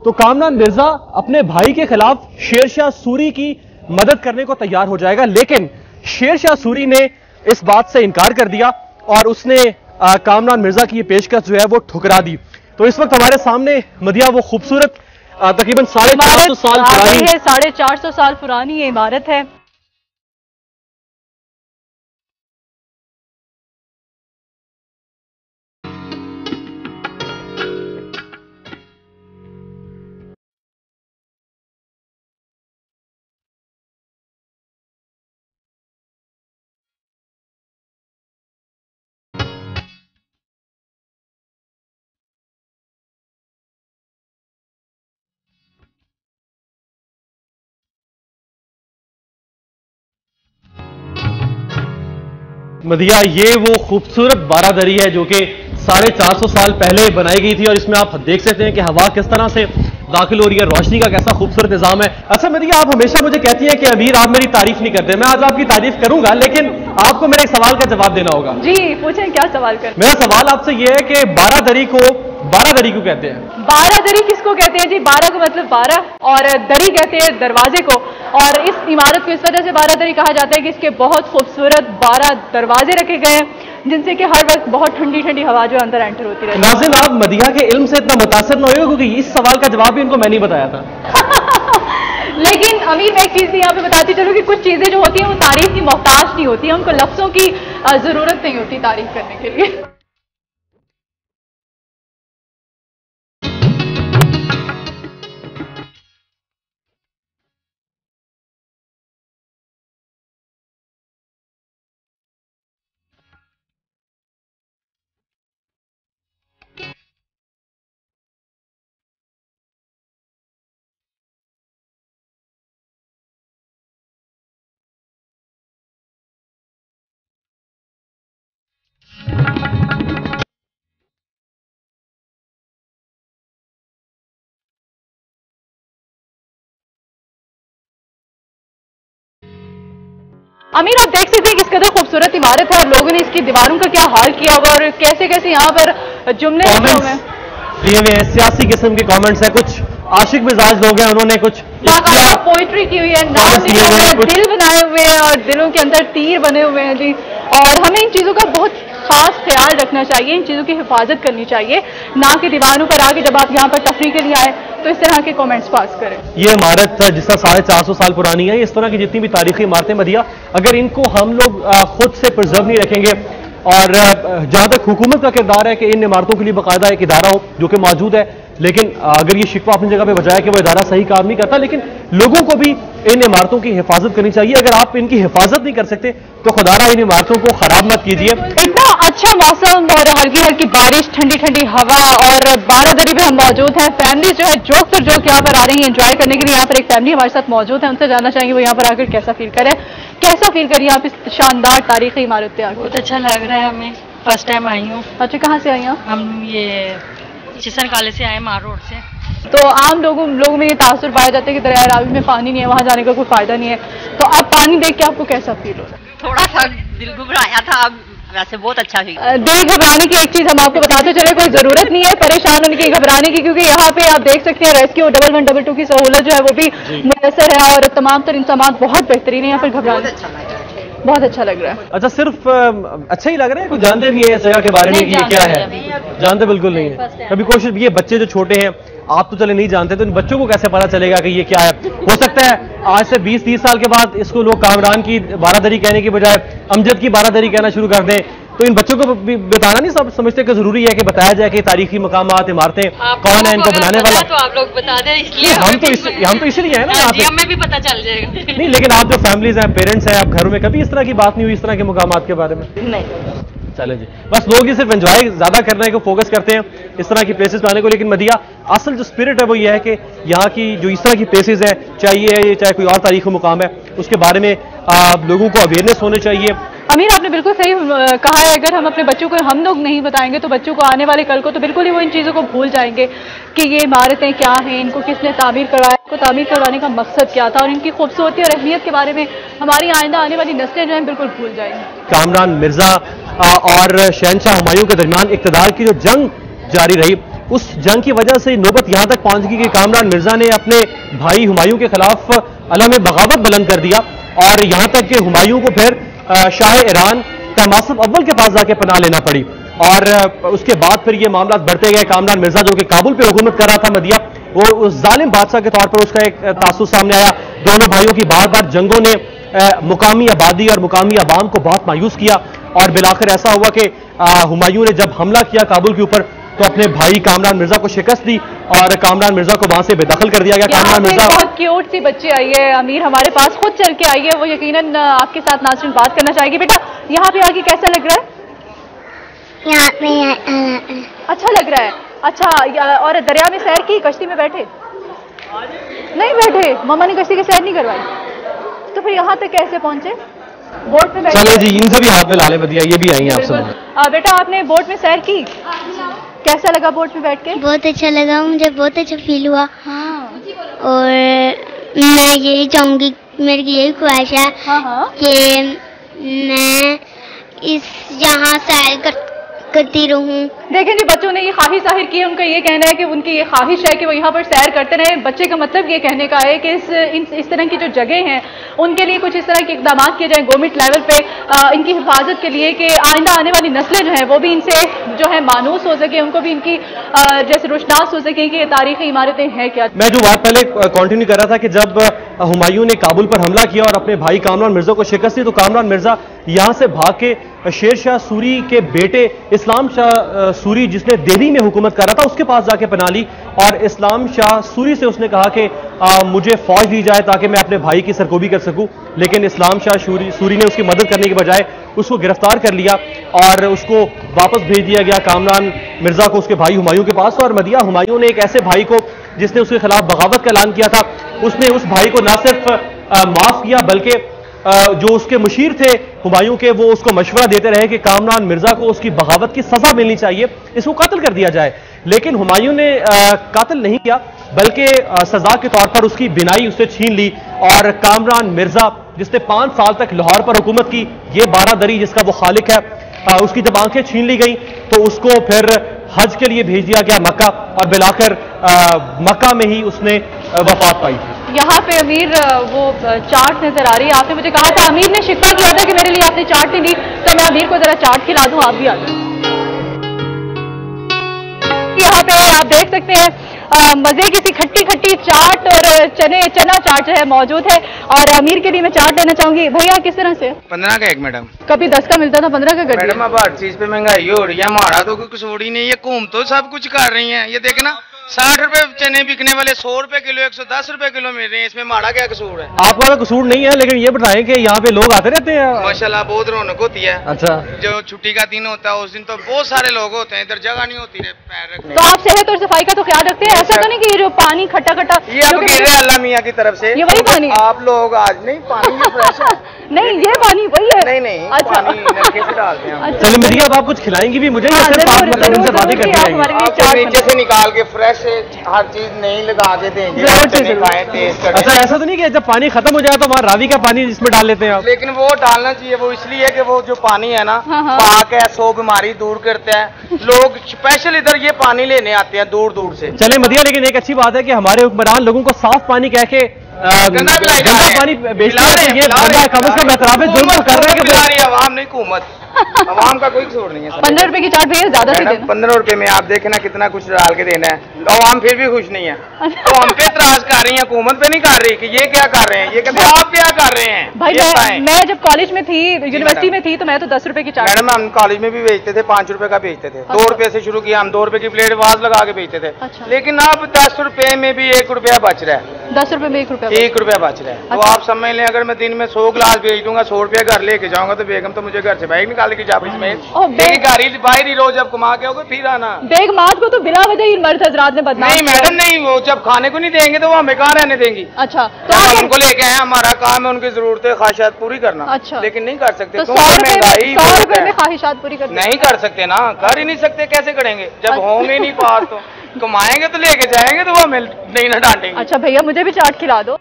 J: तो कामरान मिर्जा अपने भाई के खिलाफ शेर शाह सूरी की मदद करने को तैयार हो जाएगा। लेकिन शेर शाह सूरी ने इस बात से इनकार कर दिया और उसने कामरान मिर्जा की ये पेशकश जो है वो ठुकरा दी। तो इस वक्त हमारे सामने मदिया वो खूबसूरत तकरीबन 450 साल पुरानी
G: है, 450 साल पुरानी ये इमारत है।
J: मदिया ये वो खूबसूरत बारादरी है जो कि 450 साल पहले बनाई गई थी और इसमें आप देख सकते हैं कि हवा किस तरह से दाखिल हो रही है, रोशनी का कैसा खूबसूरत निजाम है। अच्छा मदिया, आप हमेशा मुझे कहती हैं कि अमीर आप मेरी तारीफ नहीं करते। मैं आज आपकी तारीफ करूंगा, लेकिन आपको मेरे एक सवाल का जवाब देना होगा।
G: जी पूछें, क्या सवाल कर?
J: मेरा सवाल आपसे यह है कि बारादरी को बारादरी क्यों कहते हैं?
G: बारादरी किसको कहते हैं जी? 12 का मतलब 12 और दरी कहते हैं दरवाजे को, और इस इमारत को इस वजह से बारादरी कहा जाता है कि इसके बहुत खूबसूरत 12 दरवाजे रखे गए हैं जिनसे कि हर वक्त बहुत ठंडी ठंडी हवा जो अंदर एंटर होती रहती है।
J: नाज़रीन, आप मदिया के इल्म से इतना मुतासर न होगा क्योंकि इस सवाल का जवाब भी इनको मैं नहीं बताया था।
G: लेकिन अमीर, मैं एक चीज भी यहाँ पे बताती चलूँ कि कुछ चीजें जो होती हैं वो तारीफ की मोहताज नहीं होती है, उनको लफ्जों की जरूरत नहीं होती तारीफ करने के लिए। अमीर, आप देख सकते हैं किस कदर खूबसूरत इमारत है और लोगों ने इसकी दीवारों का क्या हाल किया हुआ और कैसे कैसे यहाँ पर जुमले लिखे हुए हैं।
J: ये में सियासी किस्म के कमेंट्स है, कुछ आशिक मिजाज लोग हैं, उन्होंने कुछ
G: पोइट्री की हुई है, नाम लिखे हुए हैं, दिल बनाए हुए हैं और दिलों के अंदर तीर बने हुए हैं जी। और हमें इन चीज़ों का बहुत खास ख्याल रखना चाहिए, इन चीज़ों की हिफाजत करनी चाहिए, ना कि दीवारों पर आके जब आप यहाँ पर तफरी के लिए आए तो इस तरह के कमेंट्स पास करें।
J: ये इमारत जिसका 450 साल पुरानी है, इस तरह की जितनी भी तारीखी इमारतें मदिया, अगर इनको हम लोग खुद से प्रिजर्व नहीं रखेंगे और जहां तक हुकूमत का किरदार है कि इन इमारतों के लिए बाकायदा एक इदारा हो जो कि मौजूद है, लेकिन अगर ये शिकवा अपनी जगह पे बजाय कि वो इदारा सही काम नहीं करता, लेकिन लोगों को भी इन इमारतों की हिफाजत करनी चाहिए। अगर आप इनकी हिफाजत नहीं कर सकते तो खुदारा इन इमारतों को खराब मत कीजिए।
G: इतना अच्छा मौसम और हल्की हल्की बारिश, ठंडी ठंडी हवा और बारादरी में हम मौजूद हैं। फैमिली जो है जोक पर जोक यहाँ पर आ रही है एंजॉय करने के लिए। यहाँ पर एक फैमिली हमारे साथ मौजूद है, उनसे जानना चाहेंगे वो यहाँ पर आकर कैसा फील करें। कैसा फील करिए आप इस शानदार तारीखी इमारत पे आकर?
Q: बहुत अच्छा लग रहा है, हमें फर्स्ट टाइम आई हूँ।
G: अच्छा, कहाँ से आई हैं?
Q: हम ये चिसन कॉलेज से आए, मार रोड से।
G: तो आम लोगों में ये तासुर पाया जाता है कि दरिया रावी में पानी नहीं है, वहाँ जाने का कोई फायदा नहीं है, तो अब पानी देख के आपको कैसा फील हो रहा है?
Q: थोड़ा सा दिल घबराया था, अब वैसे बहुत अच्छा फील।
G: दिल घबराने की एक चीज हम आपको बताते चले, कोई जरूरत नहीं है परेशान होने की, घबराने की, क्योंकि यहाँ पे आप देख सकते हैं रेस्क्यू 1112 की सहूलत जो है वो भी मुयसर है और तमाम तर इंतजाम बहुत बेहतरीन है। यहाँ पर घबराने बहुत अच्छा लग रहा है।
J: अच्छा, सिर्फ अच्छा ही लग रहा है? कुछ जानते भी है इस जगह के बारे में कि ये क्या है? जानते बिल्कुल नहीं है। कभी कोशिश, ये बच्चे जो छोटे हैं, आप तो चले नहीं जानते, तो इन बच्चों को कैसे पता चलेगा कि ये क्या है? हो सकता है आज से 20-30 साल के बाद इसको लोग कामरान की बारादरी कहने की बजाय अमजद की बारादरी कहना शुरू कर दें, तो इन बच्चों को भी बताना नहीं सब समझते कि जरूरी है कि बताया जाए कि तारीखी मकामात, इमारतें कौन है इनको बनाने वाला।
Q: तो आप लोग बता दें, इसलिए
J: हम तो इसलिए है ना यहाँ पे,
Q: हमें भी पता चल जाएगा।
J: नहीं लेकिन आप जो फैमिलीज हैं, पेरेंट्स हैं, आप घरों में कभी इस तरह की बात नहीं हुई इस तरह के मकामात के बारे में?
Q: नहीं।
J: चले जी, बस लोग ये सिर्फ एंजॉय ज्यादा करने को फोकस करते हैं इस तरह की प्लेसेस पे आने को, लेकिन मदिया असल जो स्पिरिट है वो ये है कि यहाँ की जो इस तरह की प्लेसेस है, चाहे ये है चाहे कोई और तारीखी मुकाम है, उसके बारे में लोगों को अवेयरनेस होने चाहिए।
G: अमीर आपने बिल्कुल सही कहा है, अगर हम अपने बच्चों को हम लोग नहीं बताएंगे तो बच्चों को आने वाले कल को तो बिल्कुल ही वो इन चीज़ों को भूल जाएंगे कि ये इमारतें क्या हैं, इनको किसने तामीर करवाया, इनको तामीर करवाने का मकसद क्या था और इनकी खूबसूरती और अहमियत के बारे में हमारी आइंदा आने वाली नस्लें जो हैं बिल्कुल भूल जाएंगी।
J: कामरान मिर्जा और शहनशाह हुमायूं के दरमियान इक़्तिदार की जो जंग जारी रही, उस जंग की वजह से नौबत यहाँ तक पहुंच गई कि कामरान मिर्जा ने अपने भाई हुमायूं के खिलाफ अलम बगावत बुलंद कर दिया और यहाँ तक कि हुमायूं को फिर शाह ईरान तहमासब अव्वल के पास जाके पनाह लेना पड़ी और उसके बाद फिर ये मामला बढ़ते गए। कामरान मिर्जा जो कि काबुल पे हुकूमत कर रहा था मदिया, वो उस जालिम बादशाह के तौर पर उसका एक तासुस सामने आया। दोनों भाइयों की बार बार जंगों ने मुकामी आबादी और मुकामी अवाम को बहुत मायूस किया और बिलाखिर ऐसा हुआ कि हुमायूं ने जब हमला किया काबुल के ऊपर तो अपने भाई कामरान मिर्जा को शिकस्त दी और कामरान मिर्जा को वहां से बेदखल कर दिया गया। कामरान मिर्जा
G: बहुत क्यूट सी बच्ची आई है अमीर, हमारे पास खुद चल के आई है, वो यकीनन आपके साथ नाज़रीन बात करना चाहेगी। बेटा यहाँ पे आके कैसा लग रहा है?
R: यहाँ पे
G: अच्छा लग रहा है। अच्छा, और दरिया में सैर की, कश्ती में बैठे नहीं बैठे, मम्मा ने कश्ती की सैर नहीं करवाई, तो फिर यहाँ तक कैसे पहुंचे? बोट में बैठे?
J: चले जी, इनसे भी हाथ मिला ले मदिया, ये भी आई हैं आपसे।
G: बेटा आपने बोट में सैर की, कैसा लगा बोट में बैठ के?
R: बहुत अच्छा लगा, मुझे बहुत अच्छा फील हुआ। और मैं यही चाहूंगी, मेरी यही ख्वाहिश है कि मैं इस यहाँ सैर करती रहूं।
G: देखें जी, बच्चों ने ये ख्वाहिश जाहिर की है, उनका ये कहना है कि उनकी ये ख्वाहिश है कि वो यहाँ पर सैर करते रहे। बच्चे का मतलब ये कहने का है कि इस तरह की जो जगह हैं उनके लिए कुछ इस तरह के इकदाम किए जाएं गवर्नमेंट लेवल पे इनकी हिफाजत के लिए, कि आइंदा आने वाली नस्लें जो हैं वो भी इनसे जो है मानूस हो सके, उनको भी इनकी जैसे रोशनास हो सके कि ये तारीखी इमारतें हैं क्या।
J: मैं जो बात पहले कंटिन्यू कर रहा था कि जब हुमायूं ने काबुल पर हमला किया और अपने भाई कामरान मिर्जा को शिकस्त दी तो कामरान मिर्जा यहाँ से भाग के शेर शाह सूरी के बेटे इस्लाम शाह सूरी, जिसने दिल्ली में हुकूमत कर रहा था, उसके पास जाके पनाह ली और इस्लाम शाह सूरी से उसने कहा कि मुझे फौज दी जाए ताकि मैं अपने भाई की सरकोबी कर सकूं। लेकिन इस्लाम शाह सूरी ने उसकी मदद करने के बजाय उसको गिरफ्तार कर लिया और उसको वापस भेज दिया गया कामरान मिर्जा को उसके भाई हुमायूं के पास। और मदिया, हुमायूं ने एक ऐसे भाई को जिसने उसके खिलाफ बगावत का ऐलान किया था, उसने उस भाई को न सिर्फ माफ किया बल्कि जो उसके मुशीर थे हुमायूं के, वो उसको मशवरा देते रहे कि कामरान मिर्जा को उसकी बगावत की सजा मिलनी चाहिए, इसको कत्ल कर दिया जाए। लेकिन हुमायूं ने कत्ल नहीं किया बल्कि सजा के तौर पर उसकी बिनाई उससे छीन ली और कामरान मिर्जा जिसने 5 साल तक लाहौर पर हुकूमत की, ये 12 दरी जिसका वो खालिक है, उसकी जब आंखें छीन ली गई तो उसको फिर हज के लिए भेज दिया गया मक्का और बिलाखिर मक्का में ही उसने वफात पाई थी।
G: यहाँ पे अमीर वो चाट नजर आ रही है, आपने मुझे कहा था, अमीर ने शिकवा किया था कि मेरे लिए आपने चाट नहीं दी, तो मैं अमीर को जरा चाट खिला दूं, आप भी आ जाए। यहाँ पे आप देख सकते हैं मजे की सी खट्टी खट्टी चाट और चना चाट जो है मौजूद है और अमीर के लिए मैं चाट लेना चाहूंगी। भैया किस तरह से?
S: 15 का एक मैडम,
G: कभी 10 का मिलता था, 15 का कर दिया।
S: मैडम अब हर चीज पे महंगाई हो रही है, हमारा तो कोई कसूर ही नहीं है, घूम तो सब कुछ कर रही है। ये देखे ना 60 रुपए चने बिकने वाले 100 रुपए किलो, 110 रुपए किलो मिल रहे हैं, इसमें हमारा क्या कसूर है?
J: आपका कसूर नहीं है, लेकिन ये बताएं कि यहाँ पे लोग आते रहते हैं?
S: माशाल्लाह बहुत रौनक होती है।
J: अच्छा,
S: जो छुट्टी का दिन होता है उस दिन तो बहुत सारे लोग होते हैं, इधर जगह नहीं होती है पैर रखने।
G: तो आप सेहत और सफाई का तो ख्याल रखते हैं? ऐसा तो नहीं कि ये जो पानी खट्टा खट्टा
S: ये अब गिर रहा है अल्लाह मियां की तरफ से,
G: ये वही पानी
S: आप लोग आज नहीं पानी ये फ्रेश है
G: नहीं, ये पानी वही है।
S: नहीं पानी नलके से डालते हैं।
J: चलिए मदिया, अब आप कुछ खिलाएंगी भी मुझे? इनसे बातें करती रहेंगी?
S: नीचे से निकाल के फ्रेश हर चीज नहीं लगा के देंगे,
J: अच्छा ऐसा तो नहीं कि जब पानी खत्म हो जाए तो वहाँ रावी का पानी इसमें डाल लेते हैं आप?
S: लेकिन वो डालना चाहिए, वो इसलिए कि वो जो पानी है ना पाक है, 100 बीमारी दूर करते हैं, लोग स्पेशल इधर ये पानी लेने आते हैं दूर दूर से।
J: चले मदिया, लेकिन एक अच्छी बात है कि हमारे हुक्मरान लोगों को साफ पानी कह के गंदा पानी बेचना है, ये कम से कम एतराफ़ जुल्म कर रहे हैं कि
S: आवाम नहीं हुकूमत आवाम का कोई कसूर नहीं है।
G: 15 रुपए की चाट भैया ज्यादा से देना।
S: 15 रुपए में आप देखें ना कितना कुछ डाल के देना है, आवाम फिर भी खुश नहीं है। तो हम पे इतराज कर रही है, हुकूमत पे नहीं कर रही कि ये क्या कर रहे हैं, ये कहते हैं आप क्या कर रहे हैं।
G: भाई मैं जब कॉलेज में थी, यूनिवर्सिटी में थी, तो मैं तो 10 रुपए की चाट।
S: मैडम हम कॉलेज में भी बेचते थे, 5 रुपए का बेचते थे। 2 रुपए से शुरू किया, हम 2 रुपए की प्लेट वाज लगा के बेचते थे। लेकिन अब 10 रुपए में भी 1 रुपया बच रहा है।
G: 10 रुपए में 1 रुपया,
S: 1 रुपया बच रहा है। तो आप समझ लें, अगर मैं दिन में 100 गिलास बेच दूंगा, 100 रुपया घर लेके जाऊंगा, तो बेगम तो मुझे घर से बाइक निकाल के जापी में बाहर ही रोज जब कमा के होगा फिर आना।
G: बेगमात को तो बिना वजह ही मर्द हजरात ने बदनाम।
S: नहीं मैडम नहीं, वो जब खाने को नहीं देंगे तो वो हमें कहाँ रहने देंगी।
G: अच्छा
S: तो हम उनको लेके आए, हमारा काम है उनकी जरूरतें ख्वाहिशात पूरी करना।
G: अच्छा
S: लेकिन नहीं कर सकते,
G: तो 100 रुपए में ख्वाहिशात पूरी कर
S: नहीं कर सकते ना, कर ही नहीं सकते, कैसे करेंगे जब होंगे नहीं पास। तो कमाएंगे तो लेके जाएंगे, तो वो हमें नहीं ना डांटेंगे।
G: अच्छा भैया मुझे भी चाट खिला दो।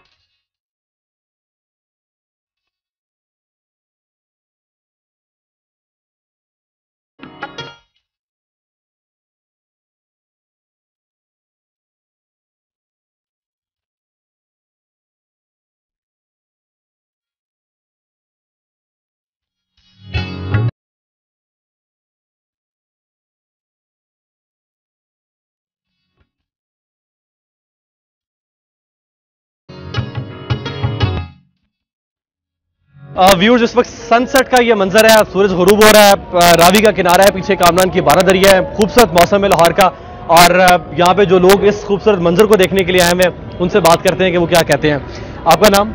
J: व्यूअर्स इस वक्त सनसेट का ये मंजर है, सूरज गुरूब हो रहा है, रावी का किनारा है, पीछे कामरान की बारादरिया है, खूबसूरत मौसम है लाहौर का। और यहाँ पे जो लोग इस खूबसूरत मंजर को देखने के लिए आए हैं उनसे बात करते हैं कि वो क्या कहते हैं। आपका नाम?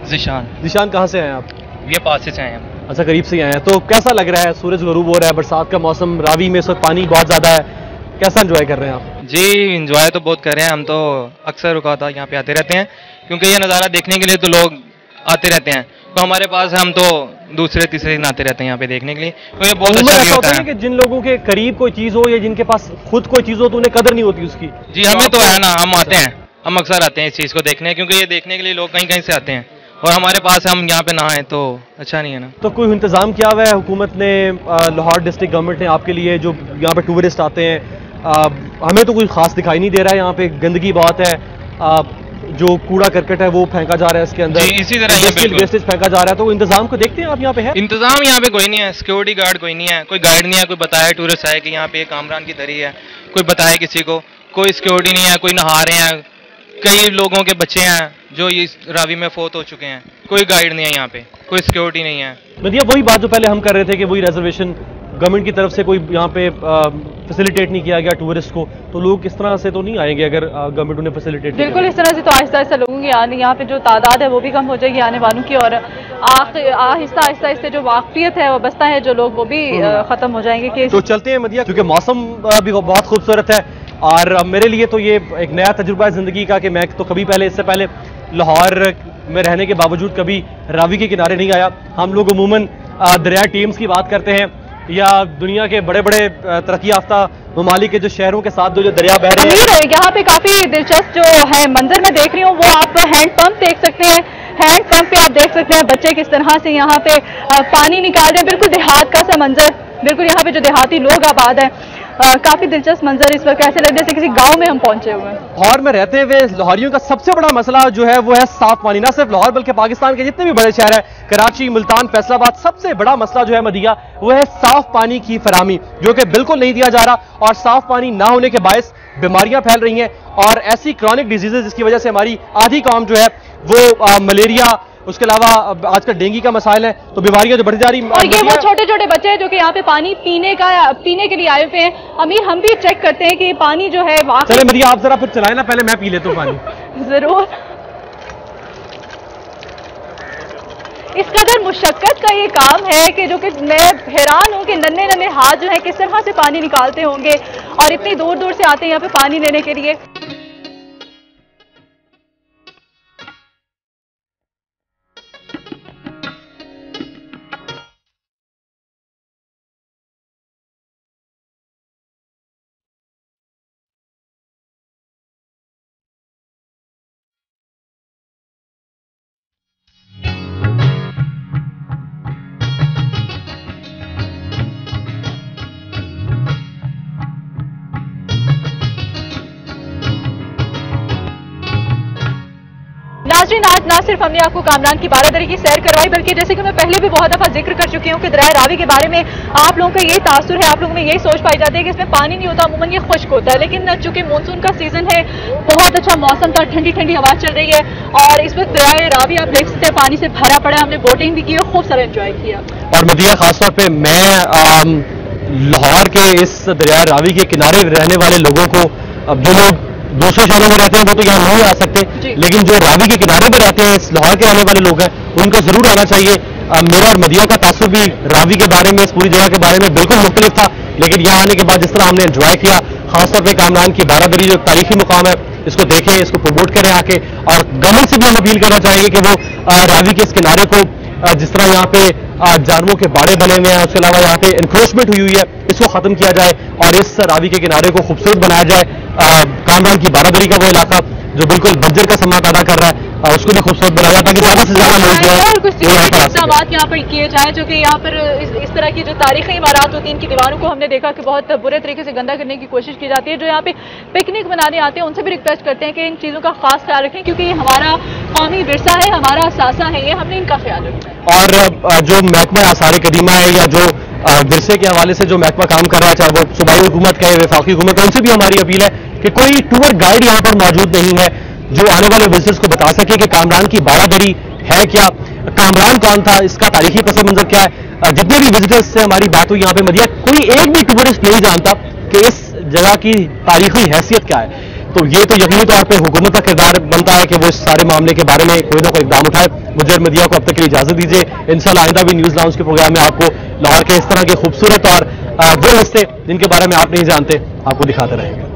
L: जिशान।
J: जिशान कहाँ से आए हैं आप?
L: ये पास से आए हैं।
J: अच्छा करीब से आए हैं, तो कैसा लग रहा है? सूरज गुरूब हो रहा है, बरसात का मौसम, रावी में इस वक्त पानी बहुत ज्यादा है, कैसा एंजॉय कर रहे हैं आप?
L: जी एंजॉय तो बहुत कर रहे हैं, हम तो अक्सर रुकाता यहाँ पे आते रहते हैं क्योंकि ये नज़ारा देखने के लिए तो लोग आते रहते हैं। तो हमारे पास हम तो दूसरे तीसरे दिन आते रहते हैं यहाँ पे देखने के लिए, तो ये बहुत अच्छा भी होता है
J: कि जिन लोगों के करीब कोई चीज हो या जिनके पास खुद कोई चीज हो तो उन्हें कदर नहीं होती उसकी।
L: जी हमें तो है ना, हम आते हैं, हम अक्सर आते हैं इस चीज़ को देखने, क्योंकि ये देखने के लिए लोग कहीं कहीं से आते हैं और हमारे पास हम यहाँ पे ना आए तो अच्छा नहीं है ना।
J: तो कोई इंतजाम किया हुआ है हुकूमत ने, लाहौर डिस्ट्रिक्ट गवर्नमेंट ने आपके लिए, जो यहाँ पे टूरिस्ट आते हैं? हमें तो कोई खास दिखाई नहीं दे रहा है, यहाँ पे गंदगी बहुत है, जो कूड़ा करकट है वो फेंका जा रहा है इसके अंदर,
L: इसी तरह
J: वेस्टेज फेंका जा रहा है। तो इंतजाम को देखते हैं आप यहाँ पे है?
L: इंतजाम यहाँ पे कोई नहीं है, सिक्योरिटी गार्ड कोई नहीं है, कोई गाइड नहीं है, कोई बताए टूरिस्ट आए कि यहाँ पे कामरान की दरी है, कोई बताए किसी को, कोई सिक्योरिटी नहीं है, कोई नहा रहे हैं, कई लोगों के बच्चे हैं जो इस रावी में फौत हो चुके हैं, कोई गाइड नहीं है यहाँ पे, कोई सिक्योरिटी नहीं है।
J: मदिया वही बात जो पहले हम कर रहे थे कि वही रिजर्वेशन गवर्नमेंट की तरफ से कोई यहाँ पे फैसिलिटेट नहीं किया गया टूरिस्ट को, तो लोग इस तरह से तो नहीं आएंगे अगर गवर्नमेंट उन्हें फैसिलिटेट।
G: बिल्कुल इस तरह से तो आहिस्ता आहिस्ता लोगों की आने, यहाँ पे जो तादाद है वो भी कम हो जाएगी आने वालों की, और आहिस्ता आहिस्ता जो वाकफियत है वो बस्ता है जो लोग वो भी खत्म हो जाएंगे।
J: तो चलते हैं मदिया, क्योंकि मौसम भी बहुत खूबसूरत है और मेरे लिए तो ये एक नया तजुर्बा है जिंदगी का कि मैं तो कभी पहले, इससे पहले लाहौर में रहने के बावजूद कभी रावी के किनारे नहीं आया। हम लोग अमूमन दरिया टीम्स की बात करते हैं या दुनिया के बड़े बड़े तरक्की याफ्ता ममालिक के जो शहरों के साथ जो दरिया बह रहे हैं।
G: यहाँ पे काफी दिलचस्प जो है मंजर मैं देख रही हूँ, वो आप हैंड पंप देख सकते हैं। हैंड पंप पे आप देख सकते हैं बच्चे किस तरह से यहाँ पे पानी निकाल रहे हैं, बिल्कुल देहात का सा मंजर, बिल्कुल यहाँ पे जो देहाती लोग आबाद है। काफी दिलचस्प मंजर, इस वक्त ऐसे लग जैसे किसी गांव में हम पहुंचे हुए हैं।
J: लाहौर में रहते हुए लाहौरियों का सबसे बड़ा मसला जो है वो है साफ पानी। ना सिर्फ लाहौर बल्कि पाकिस्तान के जितने भी बड़े शहर है, कराची, मुल्तान, फैसलाबाद, सबसे बड़ा मसला जो है मदिया वो है साफ पानी की फराहमी, जो कि बिल्कुल नहीं दिया जा रहा, और साफ पानी ना होने के बायस बीमारियां फैल रही हैं और ऐसी क्रॉनिक डिजीजेज जिसकी वजह से हमारी आधी कौम जो है वो मलेरिया, उसके अलावा आजकल डेंगू का मसाइल है, तो बीमारियां जो बढ़ती जा रही।
G: और ये वो छोटे छोटे बच्चे हैं जो कि यहाँ पे पानी पीने के लिए आए हुए हैं। अमीर हम भी चेक करते हैं कि पानी जो है
J: चले मदिया आप जरा फिर चलाए ना, पहले मैं पी लेता हूँ पानी।
G: जरूर। इस कदर मुशक्कत का ये काम है कि जो कि मैं हैरान हूँ कि नन्हे नन्हे हाथ जो है किस तरह से पानी निकालते होंगे और इतनी दूर दूर से आते हैं यहाँ पे पानी लेने के लिए। नाज़रीन, आज ना सिर्फ हमने आपको कामरान की बारादरी की सैर करवाई, बल्कि जैसे कि मैं पहले भी बहुत दफ़ा जिक्र कर चुकी हूँ कि दरिया रावी के बारे में आप लोगों का यही तासुर है, आप लोगों में यही सोच पाई जाती है कि इसमें पानी नहीं होता, अमूमन ये खुश्क होता है। लेकिन चूंकि मानसून का सीजन है, बहुत अच्छा मौसम था, ठंडी ठंडी हवा चल रही है और इस वक्त दरिया रावी आप देख सकते हैं पानी से भरा पड़ा है। हमने बोटिंग भी की और खूब सारा एंजॉय किया।
J: और मदिया, खासतौर पर मैं लाहौर के इस दरिया रावी के किनारे रहने वाले लोगों को, अब जो लोग दूसरे शहरों में रहते हैं वो तो यहाँ नहीं आ सकते, लेकिन जो रावी के किनारे पर रहते हैं, इस लाहौर के रहने वाले लोग हैं, उनको जरूर आना चाहिए। मेरा और मदिया का तासुर भी रावी के बारे में, इस पूरी जगह के बारे में बिल्कुल मुख्तलिफ था, लेकिन यहाँ आने के बाद जिस तरह हमने एंजॉय किया, खासतौर पर कामरान की बारादरी जो तारीखी मुकाम है, इसको देखें, इसको प्रमोट करें आके। और गवर्नमेंट से भी हम अपील करना चाहेंगे कि वो रावी के इस किनारे को, जिस तरह यहाँ पे जानवरों के बाड़े बने हुए हैं, उसके अलावा यहाँ पे एनक्रोचमेंट हुई है, इसको खत्म किया जाए और इस रावी के किनारे को खूबसूरत बनाया जाए। कामरान की बारादरी का वो इलाका जो बिल्कुल बंजर का समा पैदा कर रहा है, उसको भी खूबसूरत बनाया जाए ताकि ज्यादा से ज्यादा लोग जो है
G: और कुछ इंतजाम यहाँ पर किए जाए, जो कि यहाँ पर इस तरह की जो तारीखी इमारत होती हैं, इनकी दीवारों को हमने देखा कि बहुत बुरे तरीके से गंदा करने की कोशिश की जाती है। जो यहाँ पे पिकनिक मनाने आते हैं उनसे भी रिक्वेस्ट करते हैं कि इन चीज़ों का खास ख्याल रखें, क्योंकि ये हमारा कौमी विरसा है, हमारा असासा है, ये हमने इनका ख्याल रखना है।
J: और जो महकमा आसार कदीमा है या जो विरसे के हवाले से जो महकमा काम कर रहा है, चाहे वो सूबाई हुकूमत का है, वफाकी हुकूमत का, उनसे भी हमारी अपील है कि कोई टूर गाइड यहाँ पर मौजूद नहीं है जो आने वाले विजिटर्स को बता सके कि कामरान की बारादरी है क्या, कामरान कौन था, इसका तारीखी पस मंजर क्या है। जितने भी विजिटर्स से हमारी बात हुई यहाँ पे मदिया, कोई एक भी टूरिस्ट नहीं जानता कि इस जगह की तारीखी हैसियत क्या है। तो ये तो यकीनी तौर पर हुकूमत का किरदार बनता है कि वो इस सारे मामले के बारे में कोई ना कोई इकदाम उठाए। मुझे मदिया को अब तक के लिए इजाजत दीजिए। इंशाल्लाह आइंदा भी न्यूज लाउंज के प्रोग्राम में आपको लाहौर के इस तरह के खूबसूरत और वो रास्ते जिनके बारे में आप नहीं जानते आपको दिखाते रहेंगे।